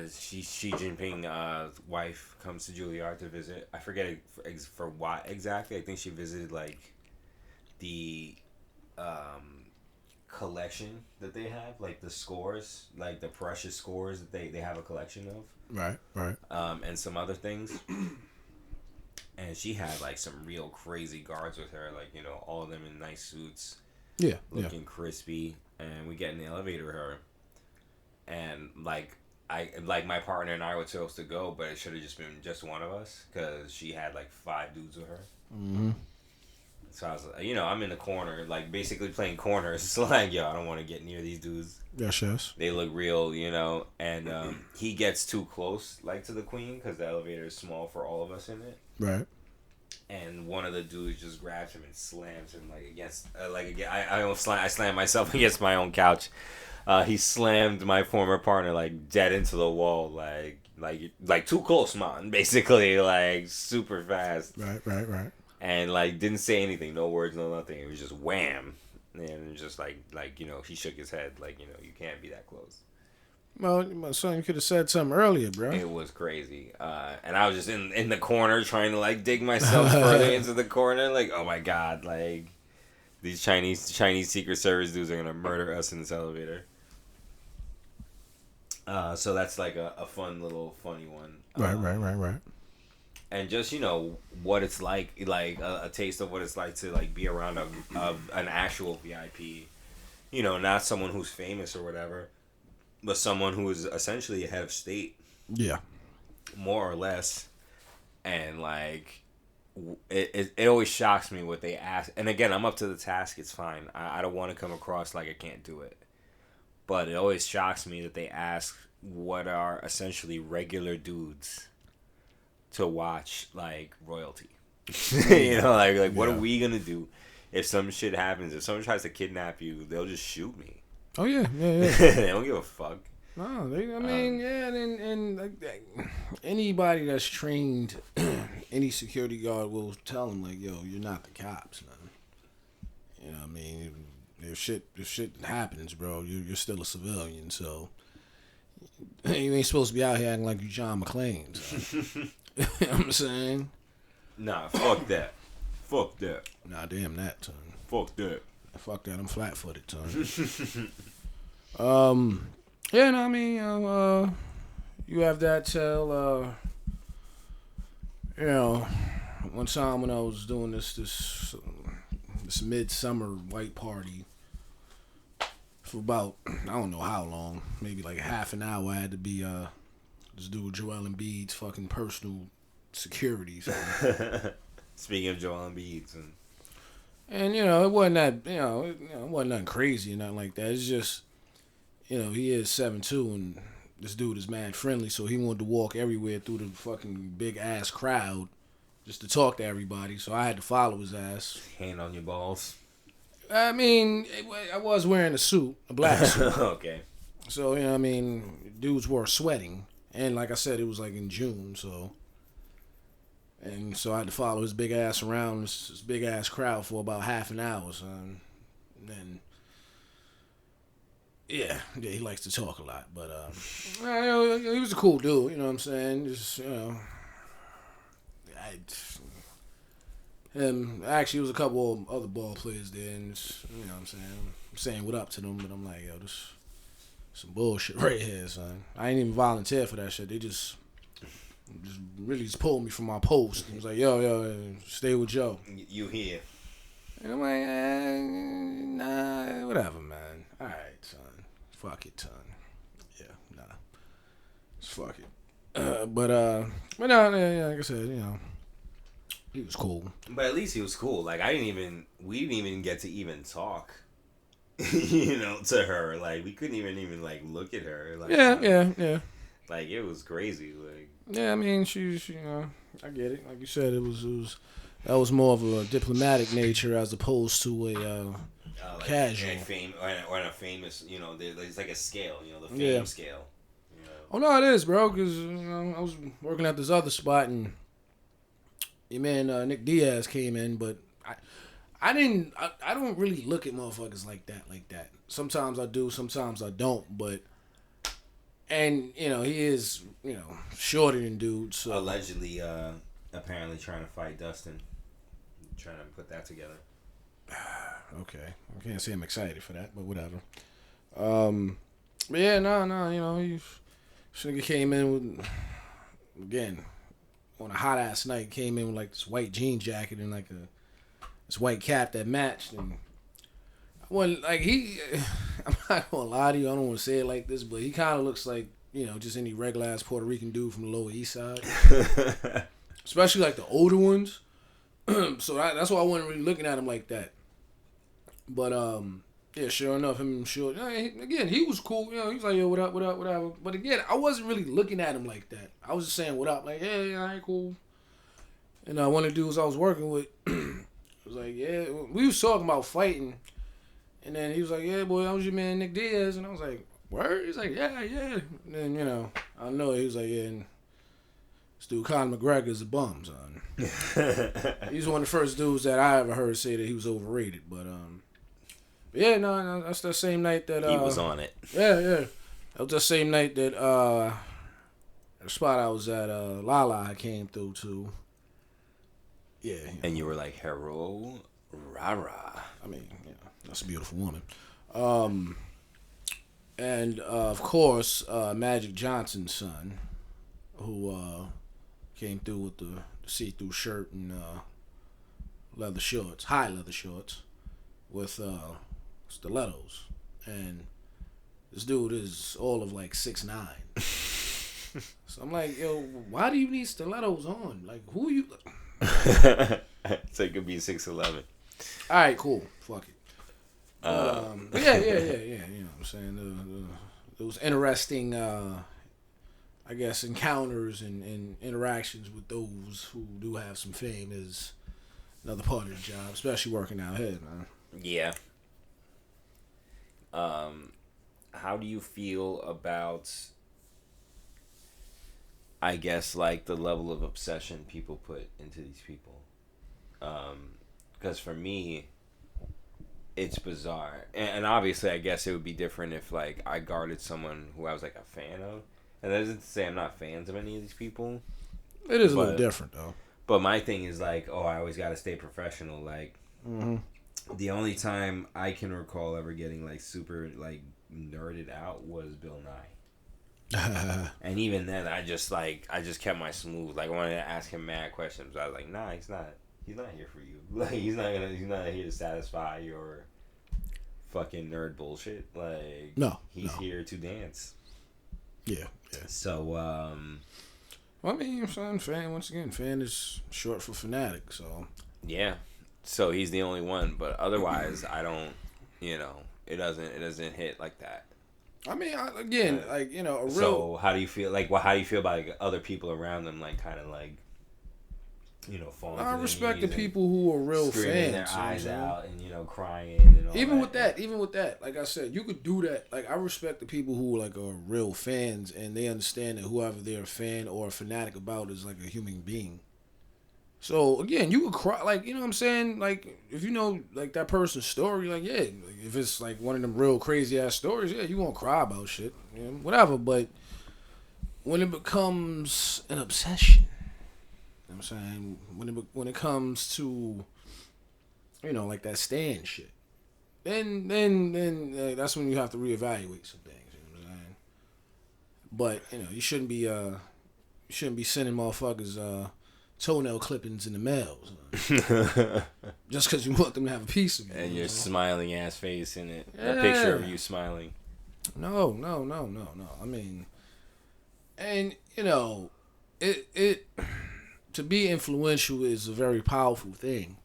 Xi Jinping wife comes to Juilliard to visit. I forget for what exactly. I think she visited like the collection that they have, like the scores, like the precious scores that they have a collection of. Right. And some other things. And she had like some real crazy guards with her, like, all of them in nice suits. Yeah. Looking crispy. And we get in the elevator with her. And my partner and I were supposed to go, but it should have just been just one of us because she had like 5 dudes with her. Mm-hmm. So I was like, I'm in the corner, like basically playing corners. It's like, I don't want to get near these dudes. Yes. They look real, and he gets too close, like, to the queen because the elevator is small for all of us in it. Right. And one of the dudes just grabs him and slams him like against, I slammed myself against my own couch. He slammed my former partner like dead into the wall, like too close, man. Basically, like super fast. Right. And like didn't say anything, no words, no nothing. It was just wham, and just like he shook his head, like you can't be that close. Well, my son, you could have said something earlier, bro. It was crazy, and I was just in the corner trying to like dig myself further into the corner, like, oh my god, like these Chinese Secret Service dudes are gonna murder us in this elevator. So that's like a fun little funny one. Right. And just what it's like a taste of what it's like to like be around an actual VIP, not someone who's famous or whatever, but someone who is essentially a head of state. Yeah. More or less, and like it always shocks me what they ask. And again, I'm up to the task. It's fine. I don't want to come across like I can't do it, but it always shocks me that they ask what are essentially regular dudes to watch like royalty. Like what are we gonna do if some shit happens? If someone tries to kidnap you, they'll just shoot me. Oh yeah. They don't give a fuck. No, and like, anybody that's trained, any security guard will tell them like, yo, you're not the cops, man. You know what I mean? If shit happens, bro, you're still a civilian, so you ain't supposed to be out here acting like you John McClane. So. You know what I'm saying? Nah, fuck that. Nah, damn that, son. Fuck that. I'm flat-footed, son. Yeah, no, I mean, you have that till, one time when I was doing this midsummer white party for about, I don't know how long, maybe like half an hour, I had to be, this dude Joel Embiid's fucking personal security. So. Speaking of Joel Embiid. And, it wasn't that, it wasn't nothing crazy or nothing like that. It's just, he is 7'2", and this dude is mad friendly, so he wanted to walk everywhere through the fucking big-ass crowd just to talk to everybody, so I had to follow his ass. Hand on your balls. I mean, I was wearing a suit, a black suit. Okay. So, dudes were sweating. And like I said, it was like in June, so... And so I had to follow his big ass around this big ass crowd for about half an hour, son. And then... Yeah, he likes to talk a lot, but he was a cool dude, you know what I'm saying? Just, actually, there was a couple of other ball players there, and just, you know what I'm saying? I'm saying what up to them, but I'm like, yo, this some bullshit right here, son. I ain't even volunteer for that shit. They just really pulled me from my post. It was like, yo, stay with Joe. You here. And I'm like, nah, whatever, man. All right, son. Fuck it, son. Yeah, nah. Just fuck it. But no, yeah, like I said, he was cool. But at least he was cool. Like we didn't even get to even talk, to her. Like we couldn't even like look at her. Like Yeah. Like it was crazy. Like yeah, I mean, she's I get it. Like you said, that was more of a diplomatic nature as opposed to a casual. Or a famous, there's like a scale, the fame scale. Oh no, it is, bro. Because I was working at this other spot and your man Nick Diaz came in, but I don't really look at motherfuckers like that. Sometimes I do, sometimes I don't. But and he is shorter than dudes. So. Allegedly, apparently trying to fight Dustin, trying to put that together. Okay, I can't say I'm excited for that, but whatever. But yeah, no, this nigga came in with, again, on a hot ass night, came in with like this white jean jacket and like this white cap that matched, and when like I'm not gonna lie to you, I don't want to say it like this, but he kind of looks like just any regular ass Puerto Rican dude from the Lower East Side, especially like the older ones. So that's why I wasn't really looking at him like that. But yeah, sure enough, again, he was cool. He was like, yo, what up, whatever. But again, I wasn't really looking at him like that. I was just saying, what up, like, hey, all right, cool. And one of the dudes I was working with was like, yeah, we was talking about fighting. And then he was like, yeah, boy, that was your man Nick Diaz. And I was like, word? He's like, yeah. And then, I know he was like, yeah, and this dude Conor McGregor's a bum, son. He's one of the first dudes that I ever heard say that he was overrated. But yeah, no, that's the same night that he was on it. Yeah. That was the same night that the spot I was at, Lala I came through to. Yeah. And you were like, hello, rah. I mean, that's a beautiful woman. And of course, Magic Johnson's son, who came through with the see-through shirt and leather shorts, high leather shorts, with stilettos. And this dude is all of like 6'9". So I'm like, yo, why do you need stilettos on? Like, who are you? So it could be 6'11". All right, cool. Fuck it. But yeah. You know what I'm saying? Those interesting, I guess, encounters and interactions with those who do have some fame is another part of the job, especially working out here, man. Yeah. How do you feel about, I guess, like the level of obsession people put into these people? Because for me, it's bizarre. And obviously, I guess it would be different if, like, I guarded someone who I was, like, a fan of. And that isn't to say I'm not fans of any of these people. It is a little different, though. But my thing is, like, I always got to stay professional. Like, the only time I can recall ever getting, like, super, like, nerded out was Bill Nye. And even then, I just kept my smooth. Like, I wanted to ask him mad questions. I was like, nah, he's not here for you. Like, he's not here to satisfy your fucking nerd bullshit. Like, he's here to dance. Yeah. So, well, I mean, fan, once again, fan is short for fanatic, so. Yeah. So he's the only one, but otherwise, I don't, it doesn't hit like that. I mean, again, like, a real. So how do you feel? Like, how do you feel about like, other people around them? Like, kind of like, falling. I respect the people who are real fans. Their eyes out and crying. And all even with that, like I said, you could do that. Like, I respect the people who like are real fans and they understand that whoever they're a fan or a fanatic about is like a human being. So again, you could cry, like, you know what I'm saying? Like, if you know, like, that person's story, like, yeah, like, if it's like one of them real crazy ass stories, yeah, you won't cry about shit, whatever. But when it becomes an obsession, you know what I'm saying, when it comes to, like that Stan shit, then that's when you have to reevaluate some things. You know what I'm saying? But you shouldn't be sending motherfuckers toenail clippings in the mail. Just because you want them to have a piece of you. And your smiling ass face in it. Yeah. A picture of you smiling. No. I mean, and it to be influential is a very powerful thing,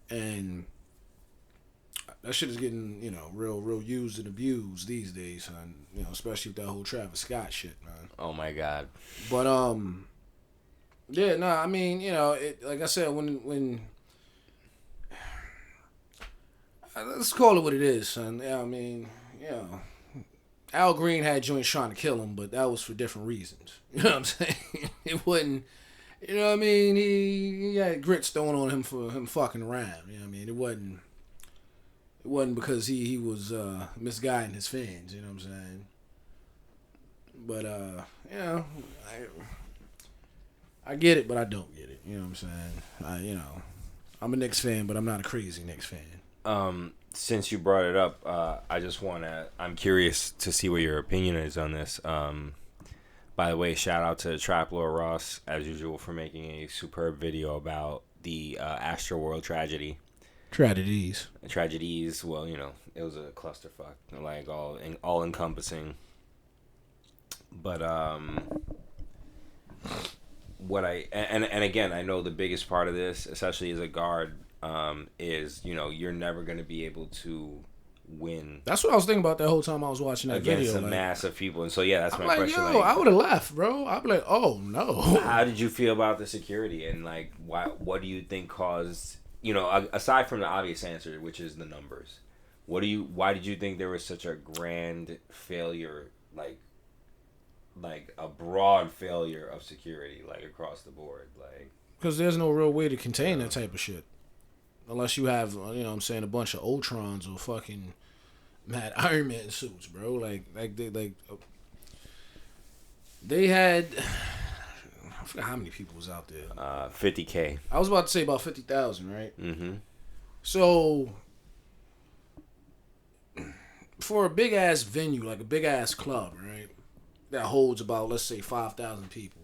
and that shit is getting real used and abused these days, son. Especially with that whole Travis Scott shit, man. Oh my God. But yeah, no, I mean, like I said, when let's call it what it is, son. Yeah, I mean, Al Green had joints trying to kill him, but that was for different reasons. You know what I'm saying? It wasn't, you know what I mean? He had grits thrown on him for him fucking around. You know what I mean? It wasn't because he was misguiding his fans. You know what I'm saying? But I get it, but I don't get it. You know what I'm saying? I'm a Knicks fan, but I'm not a crazy Knicks fan. Since you brought it up, I'm curious to see what your opinion is on this. By the way, shout out to Trap Lord Ross, as usual, for making a superb video about the Astroworld tragedy. Tragedies. Well, it was a clusterfuck, like all encompassing. But and again, I know the biggest part of this, especially as a guard, is you're never going to be able to win. That's what I was thinking about that whole time I was watching that against video. A mass of people, and so that's I'm my like, question. Yo, I would have left, bro. I'd be like, oh no. How did you feel about the security, and like, what do you think caused? Aside from the obvious answer, which is the numbers, why did you think there was such a grand failure, like a broad failure of security, like across the board, like? Because there's no real way to contain that type of shit, unless you have, a bunch of Ultrons or fucking mad Iron Man suits, bro. They had, I forgot how many people was out there. 50K. I was about to say about 50,000, right? Mm-hmm. So for a big ass venue, like a big ass club, right, that holds about, let's say, 5,000 people,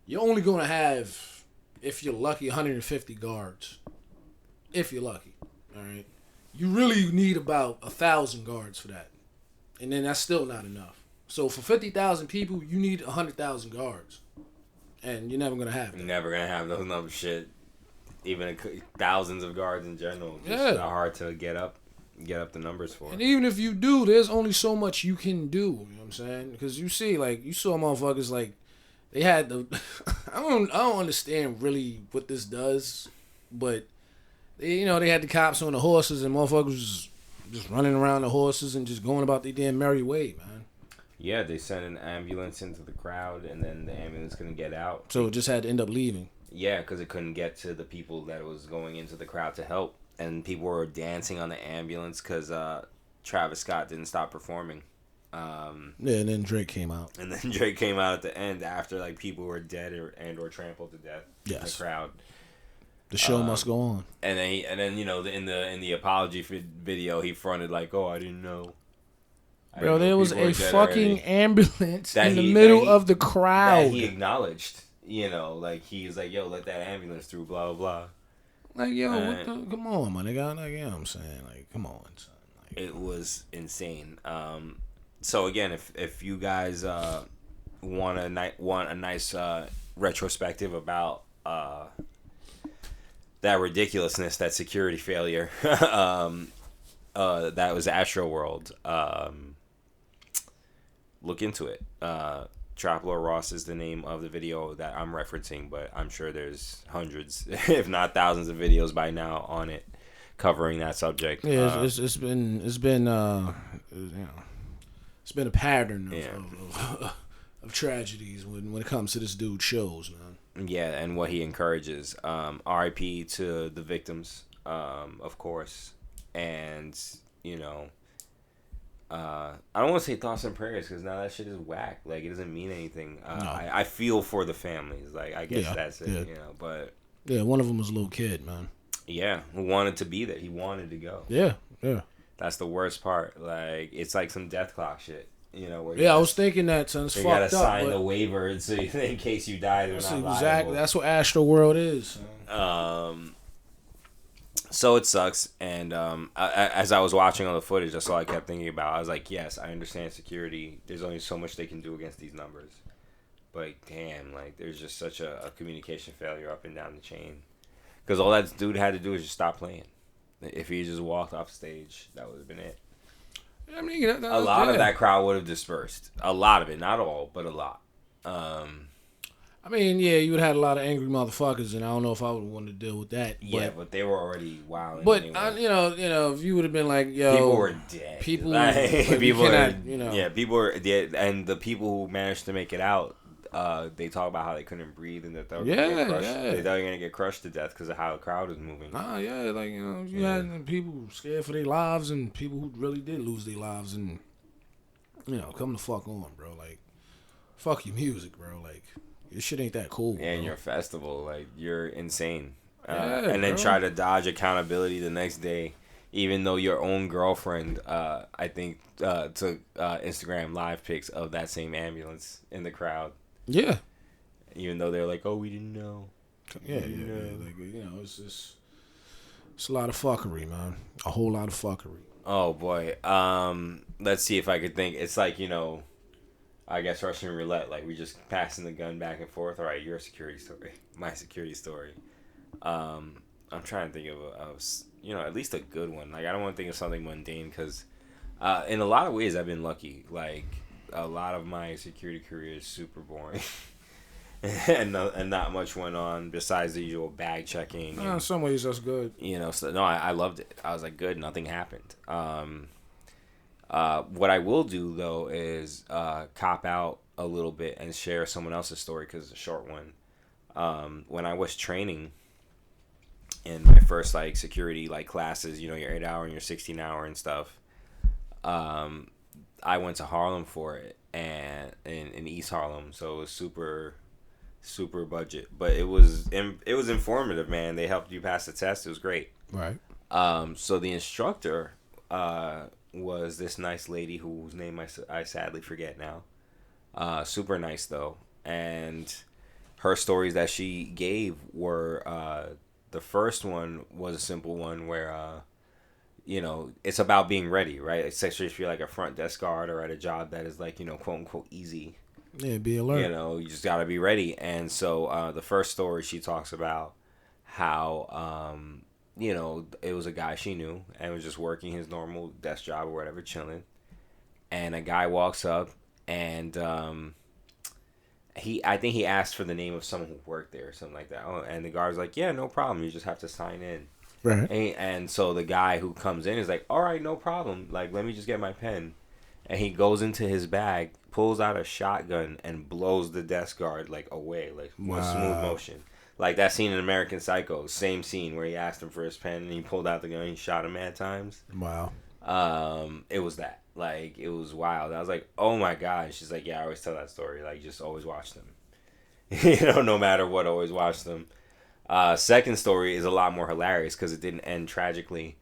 you're only gonna have, if you're lucky, 150 guards. If you're lucky, all right. You really need about 1,000 guards for that, and then that's still not enough. So for 50,000 people, you need 100,000 guards, and you're never gonna have that. You're never gonna have those numbers, shit. Even thousands of guards in general, just hard to get up the numbers for. And even if you do, there's only so much you can do. You know what I'm saying? Because you saw motherfuckers like they had the. I don't understand really what this does, but they had the cops on the horses and motherfuckers was just running around the horses and just going about their damn merry way, man. Yeah, they sent an ambulance into the crowd, and then the ambulance couldn't get out. So it just had to end up leaving. Yeah, because it couldn't get to the people that was going into the crowd to help. And people were dancing on the ambulance because Travis Scott didn't stop performing. And then Drake came out. And then Drake came out at the end after people were dead or trampled to death in the crowd. The show must go on. And then in the apology video, he fronted like, "Oh, I didn't know." Bro, there was a fucking ambulance in the middle of the crowd. That he acknowledged, he's like, "Yo, let that ambulance through," blah, blah, blah. Like, yo, come on, my nigga. Like, you know what I'm saying? Like, come on, son. It was insane. So again, if you guys want a nice retrospective about that ridiculousness, that security failure, that was Astroworld. Look into it. Trap Lord Ross is the name of the video that I'm referencing, but I'm sure there's hundreds, if not thousands, of videos by now on it covering that subject. Yeah, it's been a pattern of tragedies when it comes to this dude's shows, man. Yeah, and what he encourages. R.I.P. to the victims, of course, and I don't want to say thoughts and prayers because now that shit is whack. Like, it doesn't mean anything. No. I feel for the families. Like, I guess that's it, but... Yeah, one of them was a little kid, man. Yeah, who wanted to be there. He wanted to go. Yeah. That's the worst part. Like, it's like some death clock shit. You know, where I was thinking that, son. It's you fucked gotta up. sign the waiver so in case you die, they're not liable. That's what Astro World is. So it sucks, and as I was watching all the footage, that's all I kept thinking about. I was like, yes, I understand security. There's only so much they can do against these numbers. But damn, like, there's just such a communication failure up and down the chain. Because all that dude had to do is just stop playing. If he just walked off stage, that would have been it. I mean, a lot of that crowd would have dispersed. A lot of it, not all, but a lot. I mean, yeah, you would have had a lot of angry motherfuckers, and I don't know if I would want to deal with that. Yeah, but they were already wild. But anyway. You know, if you would have been like, yo, people were dead. People, people were dead, and the people who managed to make it out, they talk about how they couldn't breathe and that they were gonna get crushed. They thought they were gonna get crushed to death because of how the crowd was moving. Like, you know, you had people scared for their lives and people who really did lose their lives, and you know, come the fuck on, bro. Like, fuck your music, bro. Like, this shit ain't that cool. Yeah, and your festival, like, you're insane. And then try to dodge accountability the next day, even though your own girlfriend, I think, took Instagram live pics of that same ambulance in the crowd. Yeah. Even though they're like, oh, we didn't know. Yeah. Like, you know, it's a lot of fuckery, man. A whole lot of fuckery. Oh, boy. Let's see if I could think. It's like, you know, I guess Russian roulette. Like, we just passing the gun back and forth. All right, your security story. My security story. I'm trying to think of you know, at least a good one. Like, I don't want to think of something mundane because in a lot of ways I've been lucky. Like, a lot of my security career is super boring. and not much went on besides the usual bag checking. In some ways, that's good. You know, so no, I loved it. I was like, good, nothing happened. What I will do, though, is cop out a little bit and share someone else's story because it's a short one. When I was training in my first, like, security, like, classes, you know, your 8-hour and your 16-hour and stuff, I went to Harlem for it, and in East Harlem, so it was super budget, but it was informative, man. They helped you pass the test. It was great. Right. So the instructor was this nice lady whose name I sadly forget now. Super nice though, and her stories that she gave were the first one was a simple one where you know, it's about being ready, right? Especially if you're like a front desk guard or at a job that is like, you know, quote unquote easy. Yeah, be alert. You know, you just gotta be ready. And so the first story she talks about how you know, it was a guy she knew and was just working his normal desk job or whatever, chilling. And a guy walks up and I think he asked for the name of someone who worked there or something like that. Oh, and the guard's like, yeah, no problem. You just have to sign in. Right. And so the guy who comes in is like, all right, no problem. Like, let me just get my pen. And he goes into his bag, pulls out a shotgun, and blows the desk guard, like, away, like, with smooth motion. Like that scene in American Psycho, same scene where he asked him for his pen and he pulled out the gun and he shot him mad times. Wow. It was that. Like, it was wild. I was like, oh my God. And she's like, yeah, I always tell that story. Like, just always watch them. You know, no matter what, always watch them. Second story is a lot more hilarious because it didn't end tragically.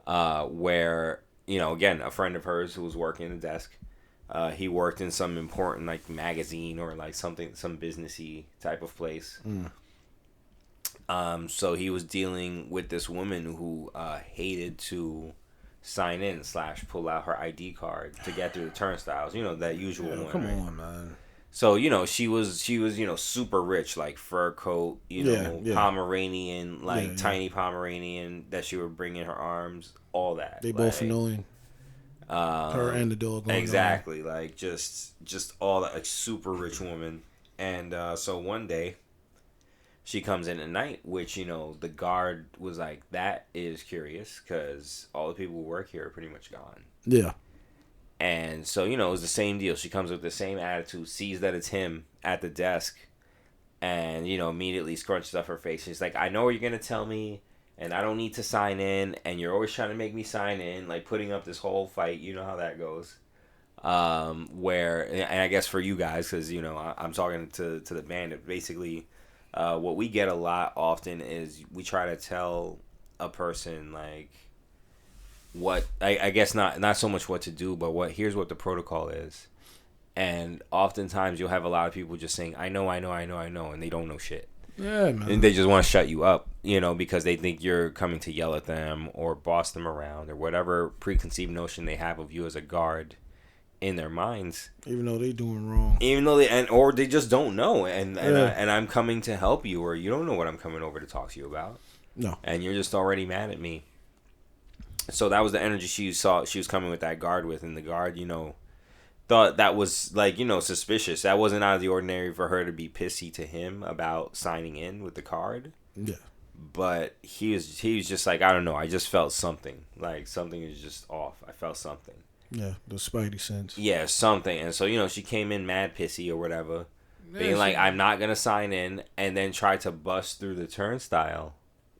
Where, you know, again, a friend of hers who was working the desk, he worked in some important, like, magazine or, like, something, some businessy type of place. So he was dealing with this woman who hated to sign in / pull out her ID card to get through the turnstiles. You know, that usual one. Come right? on, man. So, you know, she was, you know, super rich, like fur coat, you know, Pomeranian, like tiny Pomeranian that she would bring in her arms, all that. They like, both annoying. Her and the dog. Exactly. Like, just all that, like, super rich woman. And so one day, she comes in at night, which, you know, the guard was like, that is curious because all the people who work here are pretty much gone. Yeah. And so, you know, it was the same deal. She comes with the same attitude, sees that it's him at the desk, and, you know, immediately scrunches up her face. She's like, I know what you're going to tell me, and I don't need to sign in, and you're always trying to make me sign in, like putting up this whole fight. You know how that goes. Where, and I guess for you guys, because, you know, I'm talking to the bandit, basically, what we get a lot often is we try to tell a person, like, what I guess not so much what to do, but here's what the protocol is. And oftentimes you'll have a lot of people just saying, I know, and they don't know shit. Yeah, man. And they just want to shut you up, because they think you're coming to yell at them or boss them around or whatever preconceived notion they have of you as a guard in their minds. Even though they doing wrong. Or they just don't know. And I'm coming to help you, or you don't know what I'm coming over to talk to you about. No. And you're just already mad at me. So that was the energy she was coming with that guard with. And the guard, thought that was like, suspicious. That wasn't out of the ordinary for her to be pissy to him about signing in with the card. Yeah. But he was just like, I don't know, I just felt something. Like something is just off. I felt something. Yeah, the spidey sense. Yeah, something. And so, she came in mad pissy or whatever, being like, I'm not going to sign in, and then tried to bust through the turnstile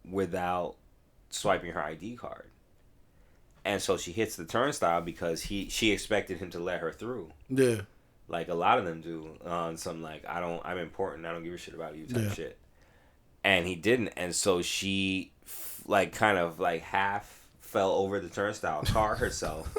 without swiping her ID card. And so she hits the turnstile because she expected him to let her through. Yeah. Like a lot of them do on some like, I'm important, I don't give a shit about you type shit. And he didn't. And so she kind of half fell over the turnstile car herself.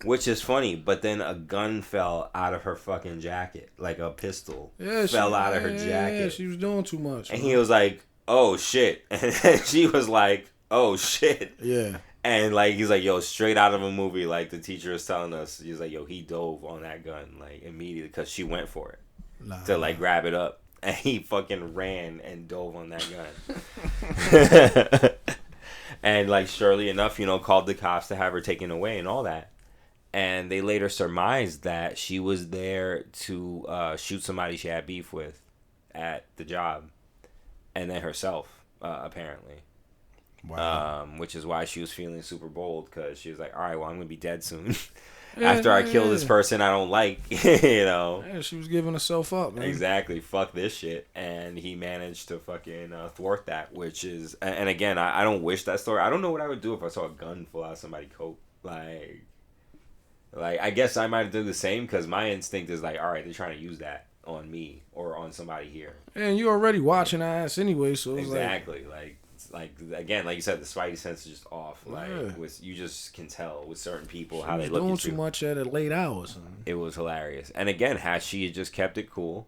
Which is funny, but then a gun fell out of her fucking jacket. Like a pistol fell out of her jacket. Yeah, she was doing too much. And he was like, oh shit. And she was like, oh shit. Yeah. And he's like, yo, straight out of a movie, like the teacher is telling us. He's like, yo, he dove on that gun, immediately, because she went for it to grab it up. And he fucking ran and dove on that gun. And surely enough, called the cops to have her taken away and all that. And they later surmised that she was there to shoot somebody she had beef with at the job. And then herself, apparently. Wow. Which is why she was feeling super bold, because she was like, all right, well, I'm going to be dead soon. After I kill this person I don't like, Yeah, she was giving herself up, man. Exactly. Fuck this shit. And he managed to fucking thwart that, which is... And again, I don't wish that story. I don't know what I would do if I saw a gun fall out of somebody's coat. I guess I might do the same, because my instinct is like, all right, they're trying to use that on me or on somebody here. And you're already watching her ass anyway, so it's exactly. Again, like you said, the spidey sense is just off. You just can tell with certain people how they look at you. Doing too much at late hours. It was hilarious. And again, had she just kept it cool,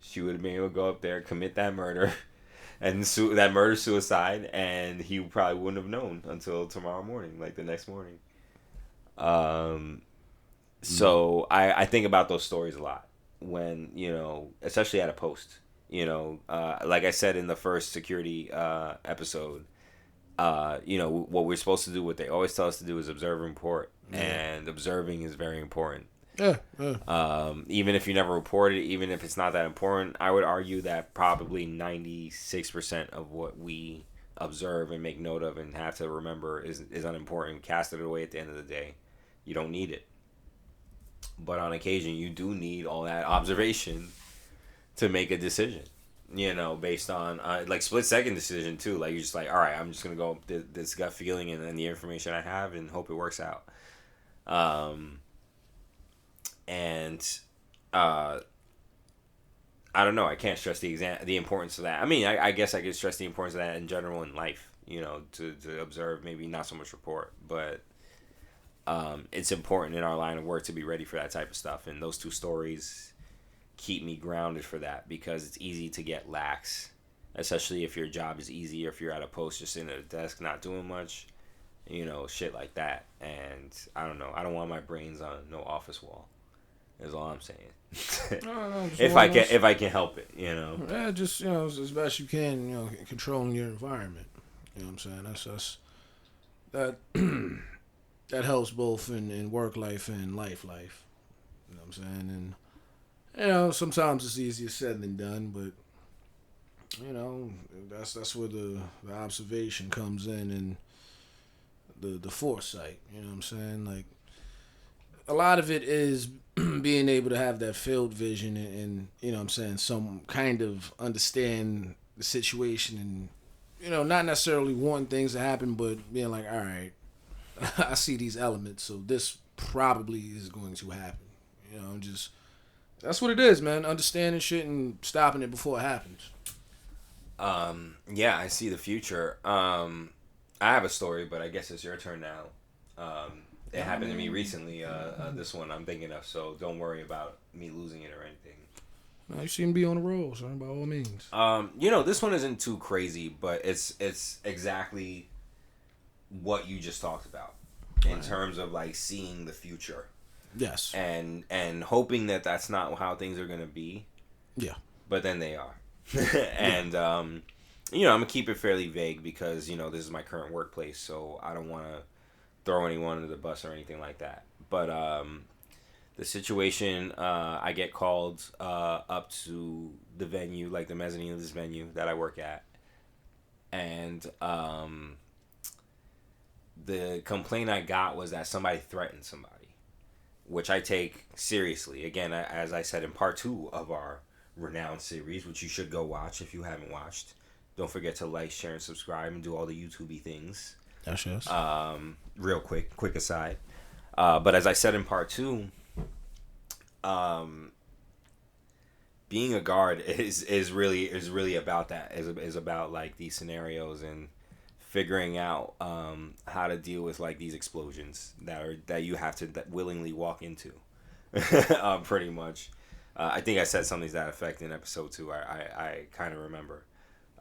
she would have been able to go up there, commit that murder, and that murder-suicide, and he probably wouldn't have known until tomorrow morning, the next morning. So I think about those stories a lot when, especially at a post. Like I said in the first security episode, what we're supposed to do, what they always tell us to do, is observe and report. Yeah. And observing is very important. Yeah. Even if you never report it, even if it's not that important, I would argue that probably 96% of what we observe and make note of and have to remember is unimportant. Cast it away at the end of the day. You don't need it. But on occasion, you do need all that observation to make a decision, based on split-second decision too. You're just like, all right, I'm just gonna go this gut feeling and then the information I have and hope it works out. I don't know. I can't stress the importance of that. I mean, I guess I could stress the importance of that in general in life. To observe, maybe not so much report, but it's important in our line of work to be ready for that type of stuff. And those two stories keep me grounded for that, because it's easy to get lax, especially if your job is easy, or if you're at a post just sitting at a desk not doing much, shit like that. And I don't know, I don't want my brains on no office wall, is all I'm saying. No, if I can help it, Yeah, just as best you can, controlling your environment. You know what I'm saying? That's that helps both in work life and life. You know what I'm saying? And sometimes it's easier said than done, but that's where the observation comes in, and the foresight. You know what I'm saying? A lot of it is being able to have that field vision and you know what I'm saying, some kind of understand the situation, and not necessarily wanting things to happen, but being like, all right, I see these elements, so this probably is going to happen. Just that's what it is, man. Understanding shit and stopping it before it happens. Yeah, I see the future. I have a story, but I guess it's your turn now. It happened to me recently. This one I'm thinking of, so don't worry about me losing it or anything. No, you seem to be on the roll, son. By all means. This one isn't too crazy, but it's exactly what you just talked about in terms of like seeing the future. Yes. And hoping that that's not how things are gonna be. Yeah. But then they are. And I'm gonna keep it fairly vague because this is my current workplace, so I don't want to throw anyone under the bus or anything like that. But the situation, I get called up to the venue, like the mezzanine of this venue that I work at, and the complaint I got was that somebody threatened somebody, which I take seriously. Again, as I said in part 2 of our renowned series, which you should go watch if you haven't watched. Don't forget to like, share, and subscribe, and do all the YouTube-y things. Yes. Real quick aside. But as I said in part 2, being a guard is really about that. Is about like these scenarios and figuring out how to deal with like these explosions that you have to willingly walk into. Pretty much. I think I said something to that effect in episode 2. I kind of remember.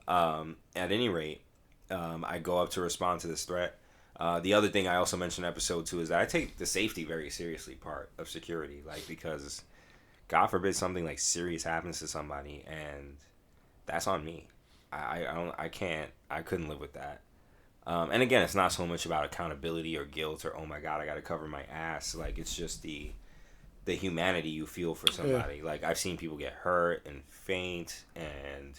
At any rate, I go up to respond to this threat. The other thing I also mentioned in episode 2 is that I take the safety very seriously part of security, like, because God forbid something like serious happens to somebody, and that's on me. I couldn't live with that. And again, it's not so much about accountability or guilt or, oh my God, I got to cover my ass. Like, it's just the humanity you feel for somebody. Yeah. Like, I've seen people get hurt and faint and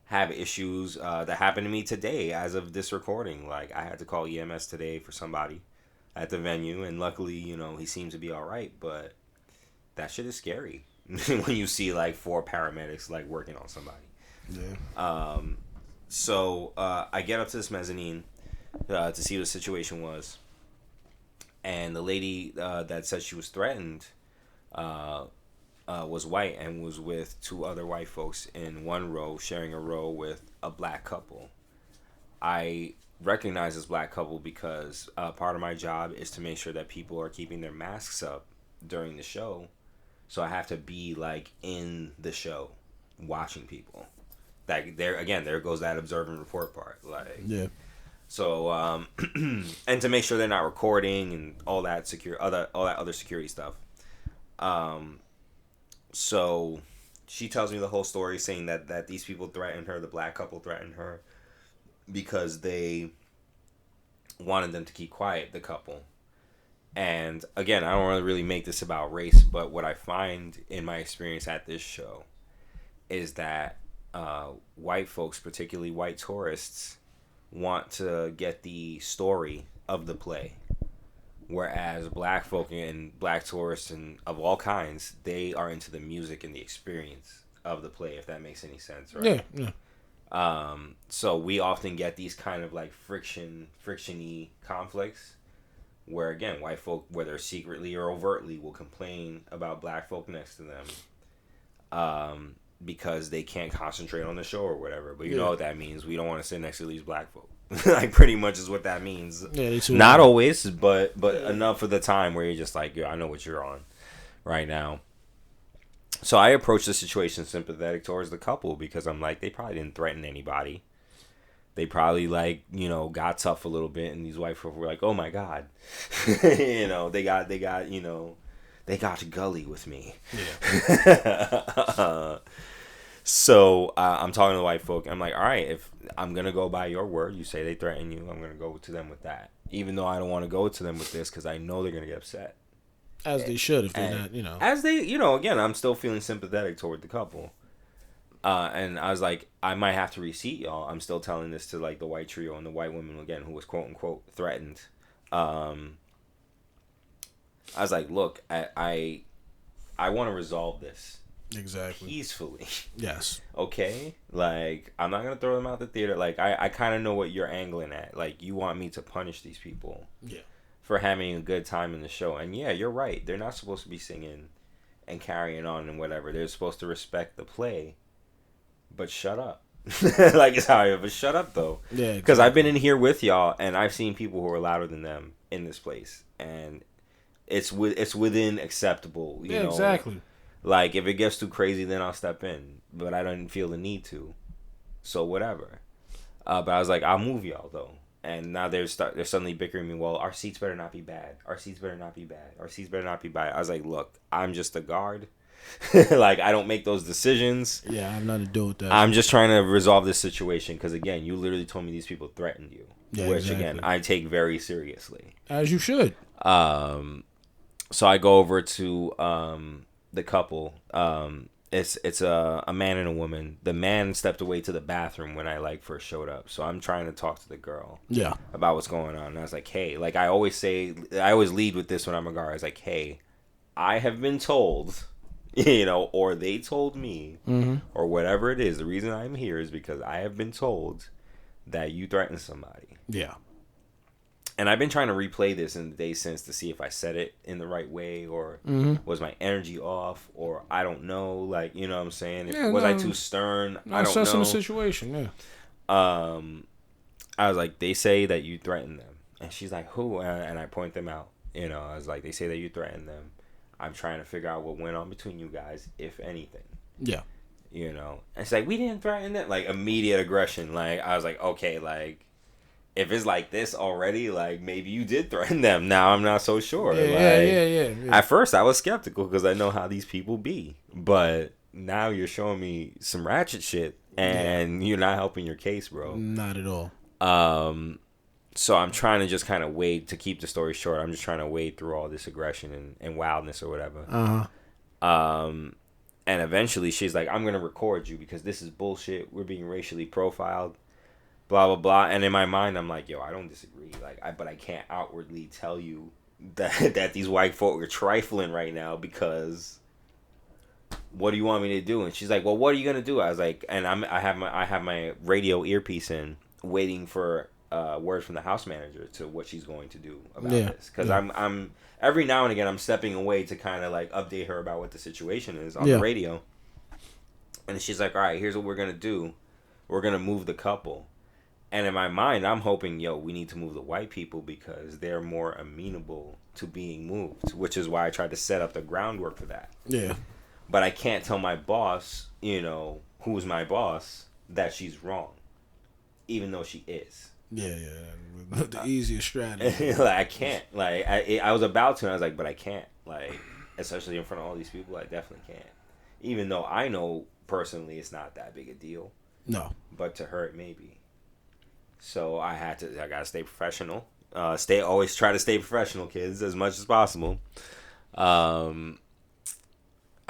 have issues that happened to me today as of this recording. Like, I had to call EMS today for somebody at the venue, and luckily, he seems to be all right, but that shit is scary when you see like 4 paramedics like working on somebody. Yeah. So I get up to this mezzanine to see what the situation was, and the lady that said she was threatened was white and was with 2 other white folks in one row, sharing a row with a black couple. I recognize this black couple because part of my job is to make sure that people are keeping their masks up during the show. So I have to be like in the show watching people. Like, there goes that observe and report part. Like, yeah. So and to make sure they're not recording and all that other security stuff. So she tells me the whole story, saying that these people threatened her, the black couple threatened her because they wanted them to keep quiet, the couple. And again, I don't want to really make this about race, but what I find in my experience at this show is that white folks, particularly white tourists, want to get the story of the play. Whereas black folk and black tourists and of all kinds, they are into the music and the experience of the play, if that makes any sense, right? Yeah. So we often get these kind of like frictiony conflicts where, again, white folk, whether secretly or overtly, will complain about black folk next to them because they can't concentrate on the show or whatever. But you know what that means. We don't want to sit next to these black folk. Like, pretty much is what that means. Yeah, not always, but enough of the time where you're just like, I know what you're on right now. So I approach the situation sympathetic towards the couple because I'm like, they probably didn't threaten anybody. They probably got tough a little bit, and these white folk were like, oh my God, they got gully with me. Yeah. So I'm talking to the white folk. I'm like, all right, if I'm going to go by your word, you say they threaten you, I'm going to go to them with that. Even though I don't want to go to them with this because I know they're going to get upset. As they should if they're not, As they, again, I'm still feeling sympathetic toward the couple. And I was like, I might have to reseat y'all. I'm still telling this to like the white trio and the white woman, again, who was quote unquote threatened. I was like, look, I want to resolve this. Exactly. Peacefully. Yes. Okay? Like, I'm not going to throw them out the theater. Like, I kind of know what you're angling at. Like, you want me to punish these people. Yeah. For having a good time in the show. And yeah, you're right. They're not supposed to be singing and carrying on and whatever. They're supposed to respect the play. But shut up. Like, it's how I but shut up, though. Yeah. Because I've been in here with y'all, and I've seen people who are louder than them in this place, and it's within acceptable. You know, exactly. Like if it gets too crazy, then I'll step in, but I don't feel the need to. So whatever. But I was like, I'll move y'all though. And now they're suddenly bickering me. Well, our seats better not be bad. Our seats better not be bad. Our seats better not be bad. I was like, look, I'm just a guard. Like I don't make those decisions. Yeah, I have nothing to do with that. I'm just trying to resolve this situation because again, you literally told me these people threatened you, which exactly. Again I take very seriously. As you should. So I go over to the couple. It's a man and a woman. The man stepped away to the bathroom when I first showed up. So I'm trying to talk to the girl. Yeah. About what's going on. And I was like, hey, I always lead with this when I'm a guard. I was like, hey, I have been told, or they told me, or whatever it is. The reason I'm here is because I have been told that you threatened somebody. Yeah. And I've been trying to replay this in the days since to see if I said it in the right way or was my energy off or I don't know. You know what I'm saying? Was I too stern? I don't know. Assessing the situation, yeah. I was like, they say that you threatened them. And she's like, who? And I point them out. I was like, they say that you threatened them. I'm trying to figure out what went on between you guys, if anything. Yeah. And it's like, we didn't threaten them. Immediate aggression. I was like, okay, if it's like this already, maybe you did threaten them. Now I'm not so sure. Yeah. At first, I was skeptical because I know how these people be. But now you're showing me some ratchet shit, and you're not helping your case, bro. Not at all. So I'm trying to just kind of wade, to keep the story short, I'm just trying to wade through all this aggression and wildness or whatever. And eventually she's like, I'm going to record you because this is bullshit. We're being racially profiled. Blah, blah, blah. And in my mind, I'm like, yo, I don't disagree. But I can't outwardly tell you that these white folk are trifling right now because what do you want me to do? And she's like, well, what are you going to do? I was like, and I have my radio earpiece in waiting for word from the house manager to what she's going to do about this. Because I'm every now and again, I'm stepping away to kind of update her about what the situation is on the radio. And she's like, all right, here's what we're going to do. We're going to move the couple. And in my mind, I'm hoping, we need to move the white people because they're more amenable to being moved, which is why I tried to set up the groundwork for that. Yeah. But I can't tell my boss, who's my boss, that she's wrong, even though she is. Yeah. The easiest strategy. I can't. I was about to, and I was like, but I can't. Especially in front of all these people, I definitely can't. Even though I know personally it's not that big a deal. No. But to her, it may be. So I gotta stay professional. Always try to stay professional, kids, as much as possible. I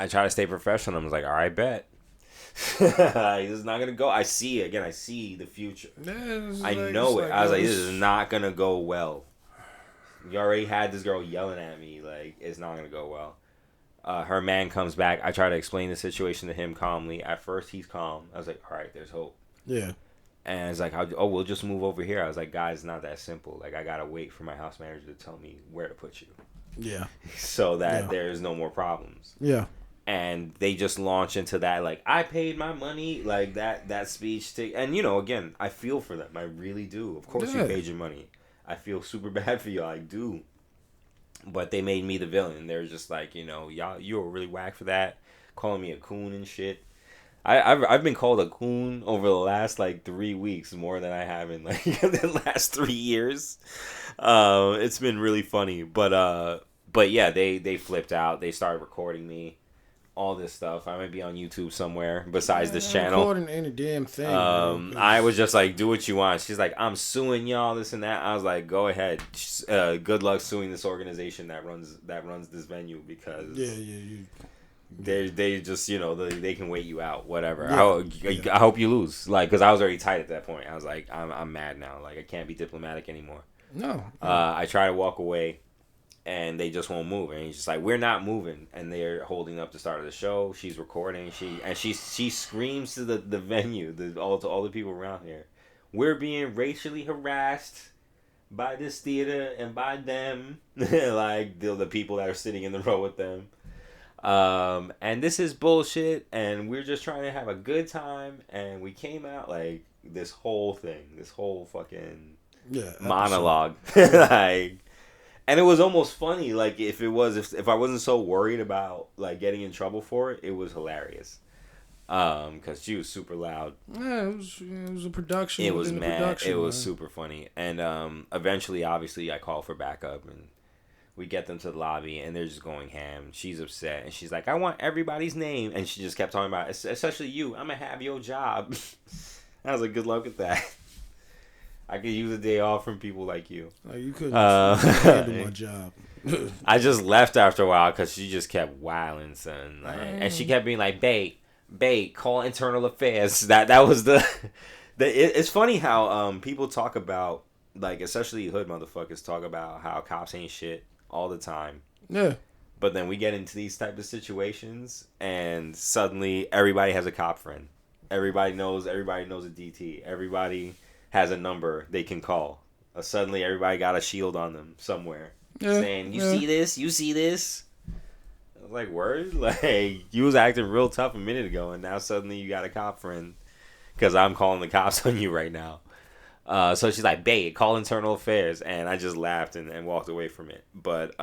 try to stay professional. I was like, all right, bet. This is not gonna go. I see the future. I know it. I was like, this is not gonna go well. You already had this girl yelling at me. It's not gonna go well. Her man comes back. I try to explain the situation to him calmly. At first, he's calm. I was like, all right, there's hope. Yeah. And it's like, we'll just move over here. I was like, guys, it's not that simple. I gotta wait for my house manager to tell me where to put you. Yeah. So that there's no more problems. Yeah. And they just launch into that, I paid my money, that speech. And, again, I feel for them. I really do. Of course you paid your money. I feel super bad for y'all. I do. But they made me the villain. They're just y'all, you were really whack for that. Calling me a coon and shit. I've been called a coon over the last 3 weeks more than I have in the last 3 years. It's been really funny, but yeah, they flipped out. They started recording me, all this stuff. I might be on YouTube somewhere besides this channel. Recording any damn thing. I was just like, do what you want. She's like, I'm suing y'all, this and that. I was like, go ahead. Good luck suing this organization that runs this venue because They just, they can wait you out, whatever. Yeah. I hope you lose. Because I was already tight at that point. I was like, I'm mad now. I can't be diplomatic anymore. No. I try to walk away, and they just won't move. And he's just like, we're not moving. And they're holding up the start of the show. She's recording. She screams to the venue, to all the people around here. We're being racially harassed by this theater and by them. The people that are sitting in the row with them. And this is bullshit, and we're just trying to have a good time, and we came out this whole thing, this whole fucking monologue. And it was almost funny, like if I wasn't so worried about like getting in trouble for it, it was hilarious. Because she was super loud. Yeah, it was a production. It was within the mad. production, It was man. super funny. And eventually, obviously, I call for backup, and we get them to the lobby, and they're just going ham. She's upset, and she's like, "I want everybody's name," and she just kept talking about, especially you. I'm gonna have your job. I was like, "Good luck with that." I could use a day off from people like you. Like, you couldn't handle my job. I just left after a while because she just kept wilding, son. Like, and she kept being like, "Babe, call internal affairs." That was it's funny how people talk about, like, especially hood motherfuckers talk about how cops ain't shit all the time. Yeah. But then we get into these type of situations, and suddenly everybody has a cop friend. Everybody knows a DT. Everybody has a number they can call. Suddenly everybody got a shield on them somewhere, saying, "You see this? You see this?" I was like, "Word?" Like, you was acting real tough a minute ago, and now suddenly you got a cop friend because I'm calling the cops on you right now. So she's like, "Babe, call internal affairs," and I just laughed and walked away from it. But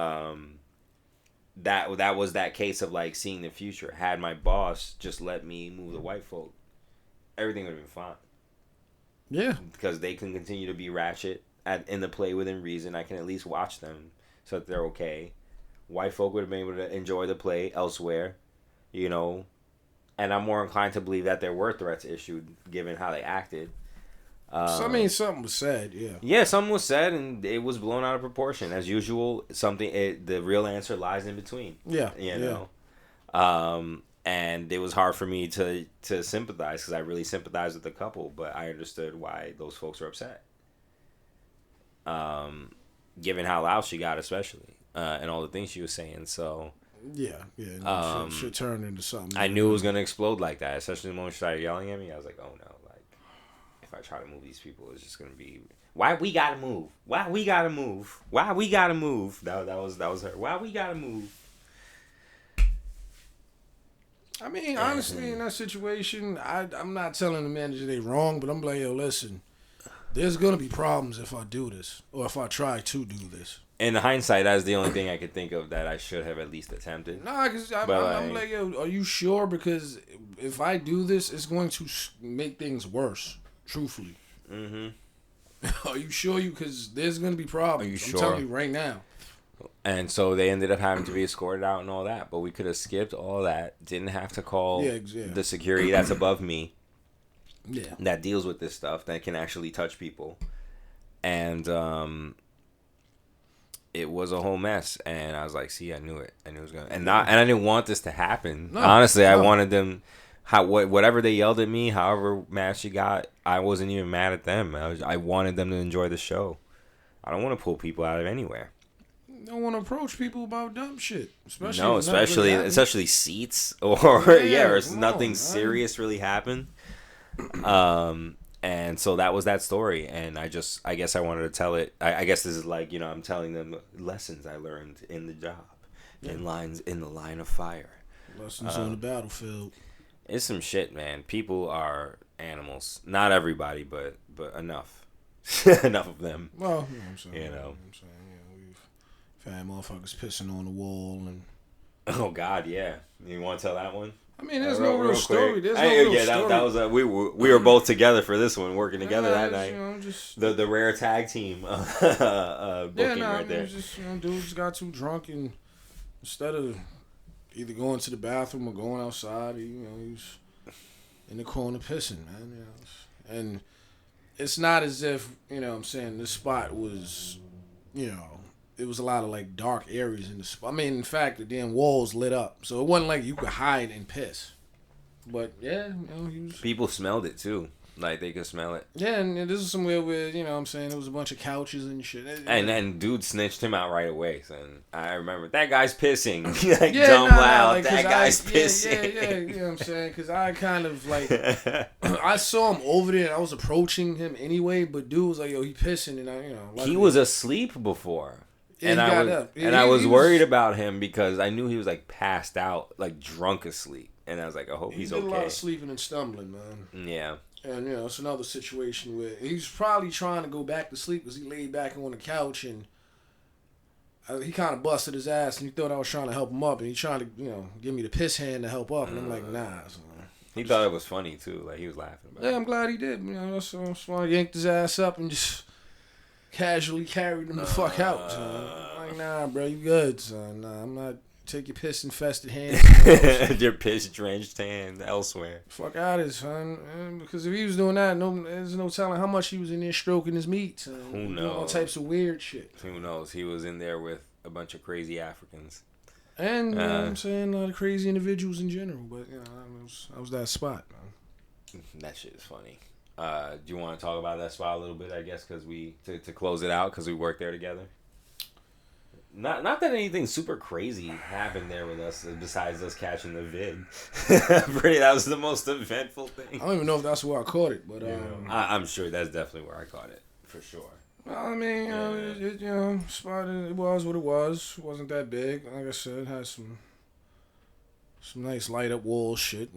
that was that case of like seeing the future. Had my boss just let me move the white folk, everything would have been fine. Yeah. Because they can continue to be ratchet in the play within reason. I can at least watch them so that they're okay. White folk would have been able to enjoy the play elsewhere, you know. And I'm more inclined to believe that there were threats issued given how they acted. So, I mean, something was said, yeah. Yeah, something was said, and it was blown out of proportion. As usual, the real answer lies in between. Yeah. You know? And it was hard for me to sympathize because I really sympathized with the couple, but I understood why those folks were upset. Given how loud she got, especially, and all the things she was saying. So yeah, should turn into something. I knew it was gonna explode like that, especially the moment she started yelling at me. I was like, oh no, like if I try to move these people, it's just gonna be why we gotta move, why we gotta move, why we gotta move. That was her. Why we gotta move. I mean, honestly, in that situation, I'm not telling the manager they wrong, but I'm like, yo, listen, there's gonna be problems if I do this or if I try to do this. In hindsight, that's the only thing I could think of that I should have at least attempted. Nah, because I'm like, yo, are you sure? Because if I do this, it's going to make things worse, truthfully. Mm-hmm. Are you sure? Because there's going to be problems. Are you sure? I'm telling you right now. And so they ended up having to be escorted out and all that. But we could have skipped all that. Didn't have to call the security that's above me. Yeah. That deals with this stuff, that can actually touch people. And it was a whole mess. And I was like, see, I knew it. I knew it was going to. And I didn't want this to happen. No, honestly, I wanted them. Whatever they yelled at me, however mad she got, I wasn't even mad at them. I wanted them to enjoy the show. I don't want to pull people out of anywhere. Don't want to approach people about dumb shit, especially seats or or nothing serious really happened. And so that was that story, and I guess I wanted to tell it. I guess this is like, I'm telling them lessons I learned in the job, in the line of fire. Lessons on the battlefield. It's some shit, man. People are animals. Not everybody, but enough, enough of them. Well, you know what I'm saying. We've had motherfuckers pissing on the wall and. Oh God, yeah. You want to tell that one? I mean, there's no real story. There's no real story. That was we were both together for this one, working together that night. Just the rare tag team booking right there. Just dudes got too drunk, and instead of either going to the bathroom or going outside, he was in the corner pissing, man. And it's not as if I'm saying this spot was, it was a lot of like dark areas in the spot. I mean, in fact, the damn walls lit up, so it wasn't like you could hide and piss. But yeah, people smelled it too. Like they could smell it. Yeah, and this is somewhere where I'm saying there was a bunch of couches and shit. And then dude snitched him out right away. So I remember that guy's pissing. Loud. That guy's pissing. Yeah. You know what I'm saying? Because I kind of like I saw him over there. And I was approaching him anyway, but dude was like, "Yo, he pissing," and he was asleep before. Yeah, and I was worried about him because I knew he was like passed out, like drunk asleep, and I was like, I hope he's okay. He did a lot of sleeping and stumbling, man. Yeah. And it's another situation where he's probably trying to go back to sleep because he laid back on the couch and he kind of busted his ass, and he thought I was trying to help him up, and he trying to, give me the piss hand to help up, and I'm like, nah. So, he thought it was funny too, like he was laughing about it. Yeah, I'm glad he did. So I yanked his ass up and just casually carried him the fuck out. So I'm like, nah, bro, you good, son. Nah, I'm not. Take your piss infested hands. Your piss drenched hand elsewhere. Fuck out of it, son. Because if he was doing that, there's no telling how much he was in there stroking his meat. Son. Who knows? Doing all types of weird shit. Who knows? He was in there with a bunch of crazy Africans. And, you know what I'm saying, the crazy individuals in general. But, I was that spot, man. That shit is funny. Do you want to talk about that spot a little bit, I guess, because to close it out, because we worked there together? Not that anything super crazy happened there with us besides us catching the vid. That was the most eventful thing. I don't even know if that's where I caught it, but I'm sure that's definitely where I caught it for sure. I mean, spotted. It was what it was. It wasn't that big. Like I said, it had some nice light up wall shit.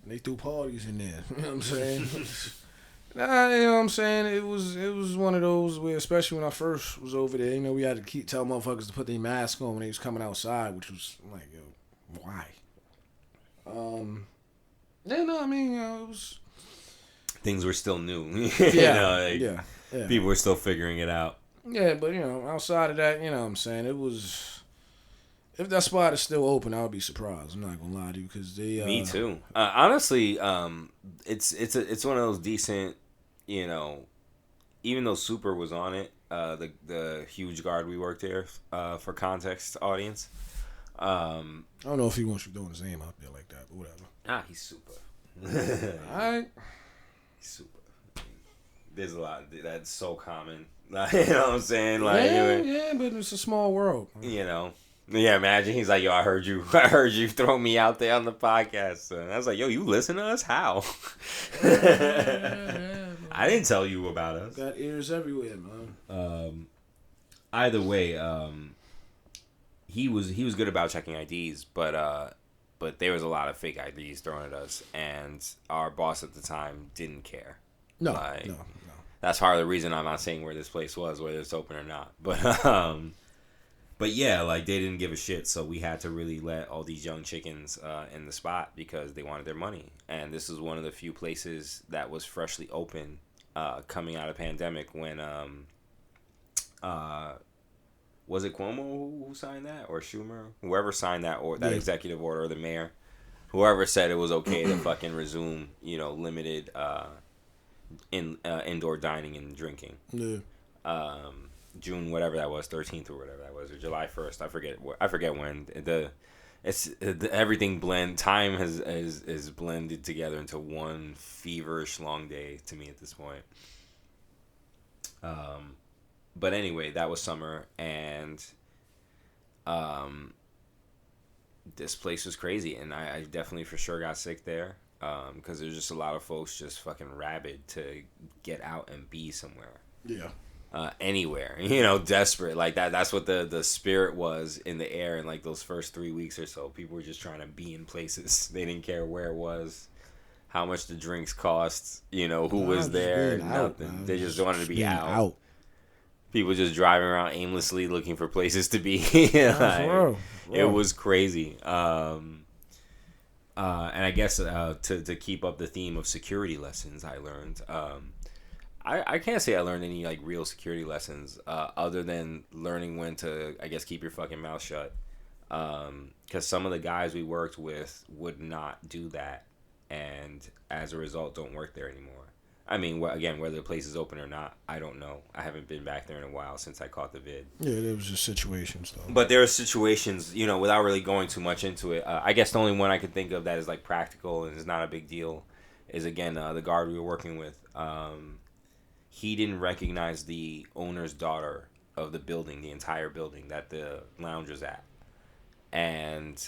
They threw parties in there. You know what I'm saying? Nah, you know what I'm saying? It was one of those where, especially when I first was over there, we had to tell motherfuckers to put their mask on when they was coming outside, which was like, yo, why? It was... Things were still new. Yeah. People were still figuring it out. Yeah, but, outside of that, you know what I'm saying? It was... If that spot is still open, I would be surprised. I'm not gonna lie to you, because they. Me too. Honestly, it's one of those decent, even though Super was on it, the huge guard we worked there, for context audience. I don't know if he wants you throwing his name out there like that, but whatever. He's Super. Alright. He's Super. There's a lot that's so common. You know what I'm saying? Like, yeah, but it's a small world. Yeah, imagine he's like, yo, I heard you throw me out there on the podcast. And I was like, yo, you listen to us? How? I didn't tell you about us. Got ears everywhere, man. Either way, he was good about checking IDs, but there was a lot of fake IDs thrown at us, and our boss at the time didn't care. No. That's part of the reason I'm not saying where this place was, whether it's open or not. But yeah, like, they didn't give a shit, so we had to really let all these young chickens in the spot because they wanted their money. And this is one of the few places that was freshly open coming out of pandemic when, was it Cuomo who signed that? Or Schumer? Whoever signed that executive order, or the mayor. Whoever said it was okay to fucking resume, limited indoor dining and drinking. Yeah. June, whatever that was, 13th or whatever that was, or July 1st. I forget when. Everything blend. Time is blended together into one feverish long day to me at this point. But anyway, that was summer, and this place was crazy, and I definitely for sure got sick there. Because there's just a lot of folks just fucking rabid to get out and be somewhere. Yeah. Anywhere, desperate like that. That's what the spirit was in the air in like those first 3 weeks or so. People were just trying to be in places. They didn't care where it was, how much the drinks cost, who was there, nothing. They just wanted to be out. People just driving around aimlessly looking for places to be. It was crazy. And I guess to keep up the theme of security lessons, I learned. I can't say I learned any like real security lessons other than learning when to, I guess, keep your fucking mouth shut. Because some of the guys we worked with would not do that, and as a result, don't work there anymore. I mean, again, whether the place is open or not, I don't know. I haven't been back there in a while since I caught the vid. Yeah, there was just situations though. But there are situations, without really going too much into it. I guess the only one I can think of that is like practical and is not a big deal is, again, the guard we were working with. He didn't recognize the owner's daughter of the building, the entire building that the lounge was at. And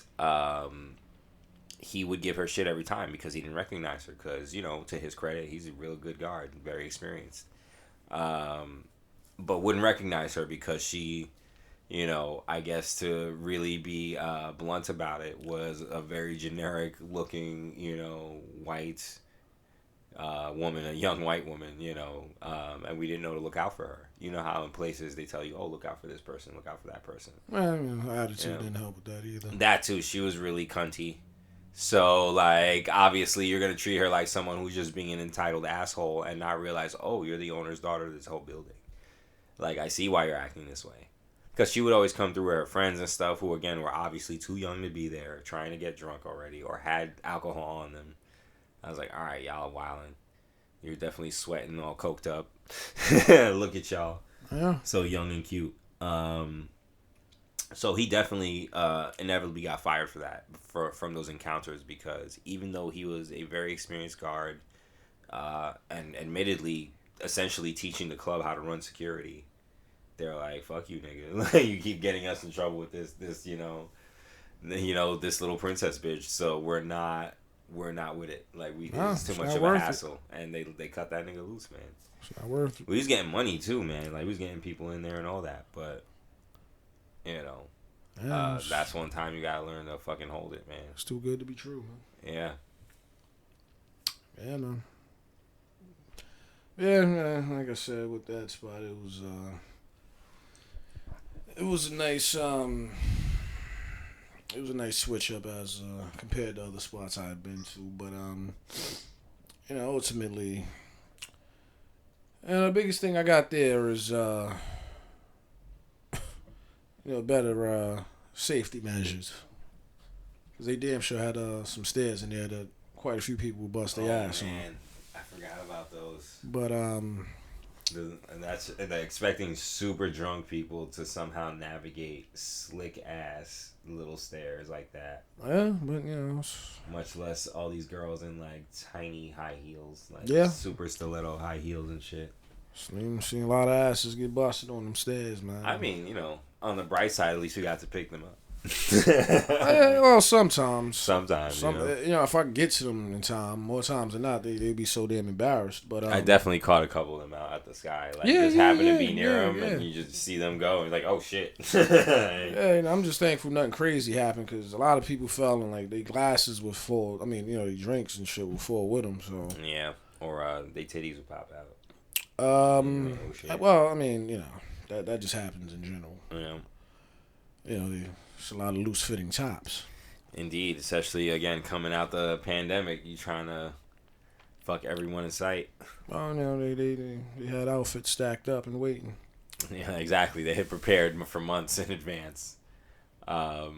he would give her shit every time because he didn't recognize her. Because, to his credit, he's a real good guard, very experienced. But wouldn't recognize her because she, I guess to really be blunt about it, was a very generic looking, white woman, a young white woman, and we didn't know to look out for her. You know how in places they tell you, oh, look out for this person, look out for that person. Well, her attitude didn't help with that either. That too, she was really cunty. So, like, obviously you're going to treat her like someone who's just being an entitled asshole and not realize, oh, you're the owner's daughter of this whole building. Like, I see why you're acting this way. Because she would always come through with her friends and stuff who, again, were obviously too young to be there, trying to get drunk already, or had alcohol on them. I was like, all right, y'all wildin'. You're definitely sweating, all coked up. Look at y'all. Yeah. So young and cute. So he definitely inevitably got fired for that, from those encounters, because even though he was a very experienced guard, and admittedly, essentially teaching the club how to run security, they're like, "Fuck you, nigga! Like, you keep getting us in trouble with this, this little princess bitch. So we're not with it. Like, it's too much of a hassle." And they cut that nigga loose, man. It's not worth it. We was getting money too, man. Like, we was getting people in there and all that, but that's one time you gotta learn to fucking hold it, man. It's too good to be true, man. Yeah. Yeah, man. Yeah, man. Like I said, with that spot, it was a nice switch up as compared to other spots I had been to, but ultimately, the biggest thing I got there is better safety measures, because they damn sure had some stairs in there that quite a few people would bust their ass on. I forgot about those. But and they're expecting super drunk people to somehow navigate slick ass little stairs like that. Yeah, but much less all these girls in like tiny high heels, like super stiletto high heels and shit. Seen a lot of asses get busted on them stairs, man. I mean, on the bright side, at least we got to pick them up. Well, sometimes. If I can get to them in time, more times than not, they be so damn embarrassed. But I definitely caught a couple of them out at the Sky. Like, happened to be near them, and you just see them go, and like, oh shit. I'm just thankful nothing crazy happened, because a lot of people fell and like their glasses were full. I mean, their drinks and shit were full with them. So yeah, or their titties would pop out. Well, I mean, that just happens in general. Yeah. There's a lot of loose fitting tops. Indeed, especially again coming out the pandemic, you trying to fuck everyone in sight. Oh no, they had outfits stacked up and waiting. Yeah, exactly. They had prepared for months in advance, for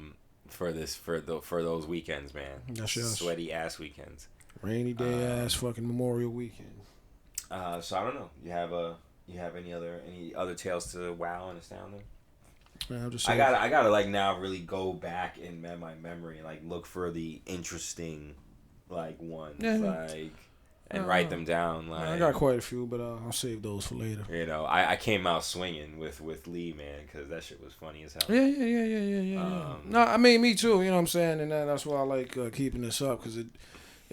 those weekends, man. That's just sweaty ass weekends. Rainy day ass fucking Memorial Weekend. So I don't know. You have any other tales to wow and astound them? I gotta like now really go back in my memory and like look for the interesting like ones and write them down. Like, I got quite a few, but I'll save those for later. I came out swinging with Lee, man, because that shit was funny as hell. Yeah. No, I mean, me too. You know what I'm saying, and that's why I like keeping this up, because it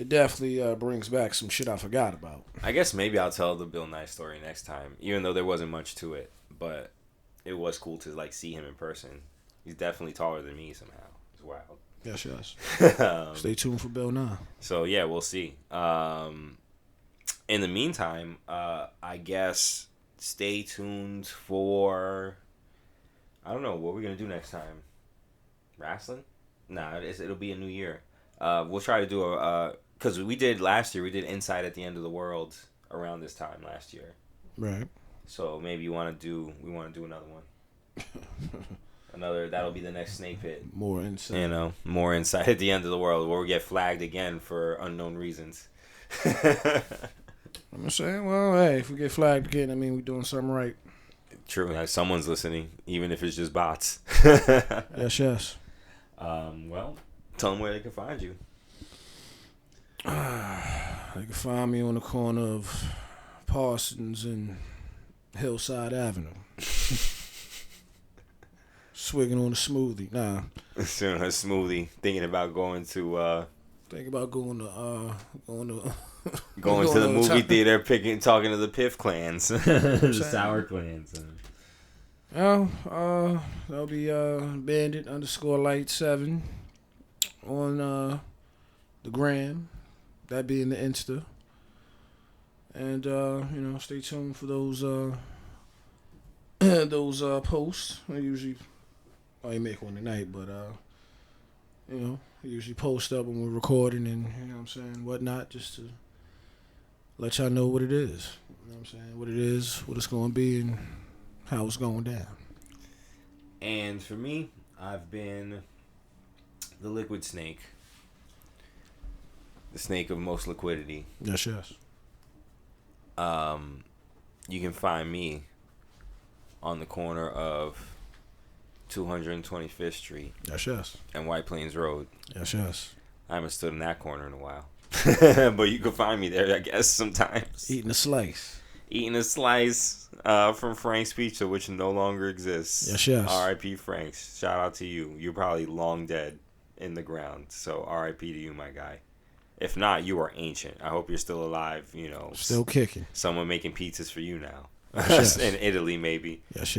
definitely brings back some shit I forgot about. I guess maybe I'll tell the Bill Nye story next time, even though there wasn't much to it, but it was cool to like see him in person. He's definitely taller than me somehow. It's wild. Yes. Stay tuned for Bill Nye. So yeah, we'll see. In the meantime, I guess stay tuned for, I don't know, what we're gonna do next time. Wrestling? Nah, it'll be a new year. We'll try to do because we did last year. We did Inside at the End of the World around this time last year. Right. So maybe we want to do another one. That'll be the next snake pit. More insight. More Inside at the End of the World, where we get flagged again for unknown reasons. I'm saying, well, hey, if we get flagged again, I mean, we're doing something right. True. Someone's listening, even if it's just bots. Yes. Well, tell them where they can find you. They can find me on the corner of Parsons and Hillside Avenue. Swigging on a smoothie. Nah. Soon a smoothie. Thinking about going to going to the movie theater, talking to the Piff clans. The Sour clans. That'll be Bandit _Light7 on the gram. That being the Insta. And stay tuned for those those posts. I usually make one tonight, but I usually post up when we're recording and what I'm saying, whatnot, just to let y'all know what it is. You know what I'm saying? What it is, what it's gonna be, and how it's going down. And for me, I've been the liquid snake. The snake of most liquidity. Yes. You can find me on the corner of 225th Street. Yes. And White Plains Road. Yes. I haven't stood in that corner in a while. But you can find me there, I guess, sometimes. Eating a slice. From Frank's Pizza, which no longer exists. Yes. R.I.P. Frank's. Shout out to you. You're probably long dead in the ground. So R.I.P. to you, my guy. If not, you are ancient. I hope you're still alive, Still kicking. Someone making pizzas for you now. Yes. In Italy, maybe. Yes.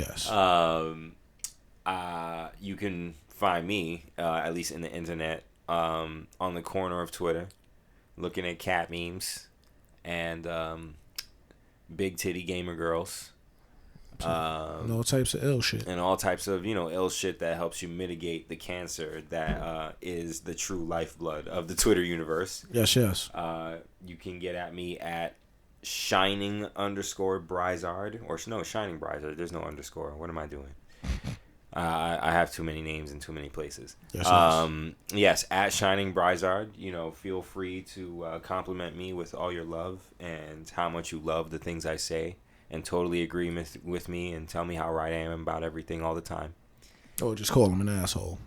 You can find me, at least in the internet, on the corner of Twitter, looking at cat memes and big titty gamer girls. And all types of ill shit. And all types of, ill shit that helps you mitigate the cancer that is the true lifeblood of the Twitter universe. Yes. You can get at me at Shining_Brizard. Or no, Shining Brizard. There's no underscore. What am I doing? I have too many names in too many places. Yes, at Shining Brizard. Feel free to compliment me with all your love and how much you love the things I say. And totally agree with me and tell me how right I am about everything all the time. Or just call him an asshole.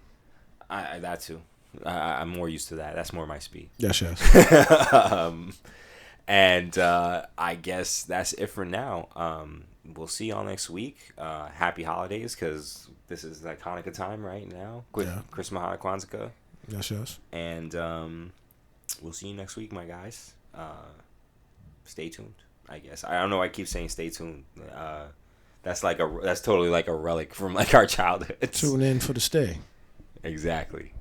That too. I'm more used to that. That's more my speed. Yes. And I guess that's it for now. We'll see y'all next week. Happy holidays, because this is like Hanukkah time right now. Christmas, Hanukkah, Kwanzaa. Yes. And we'll see you next week, my guys. Stay tuned. I guess I don't know. I keep saying stay tuned. That's totally like a relic from like our childhood. Tune in for the stay. Exactly.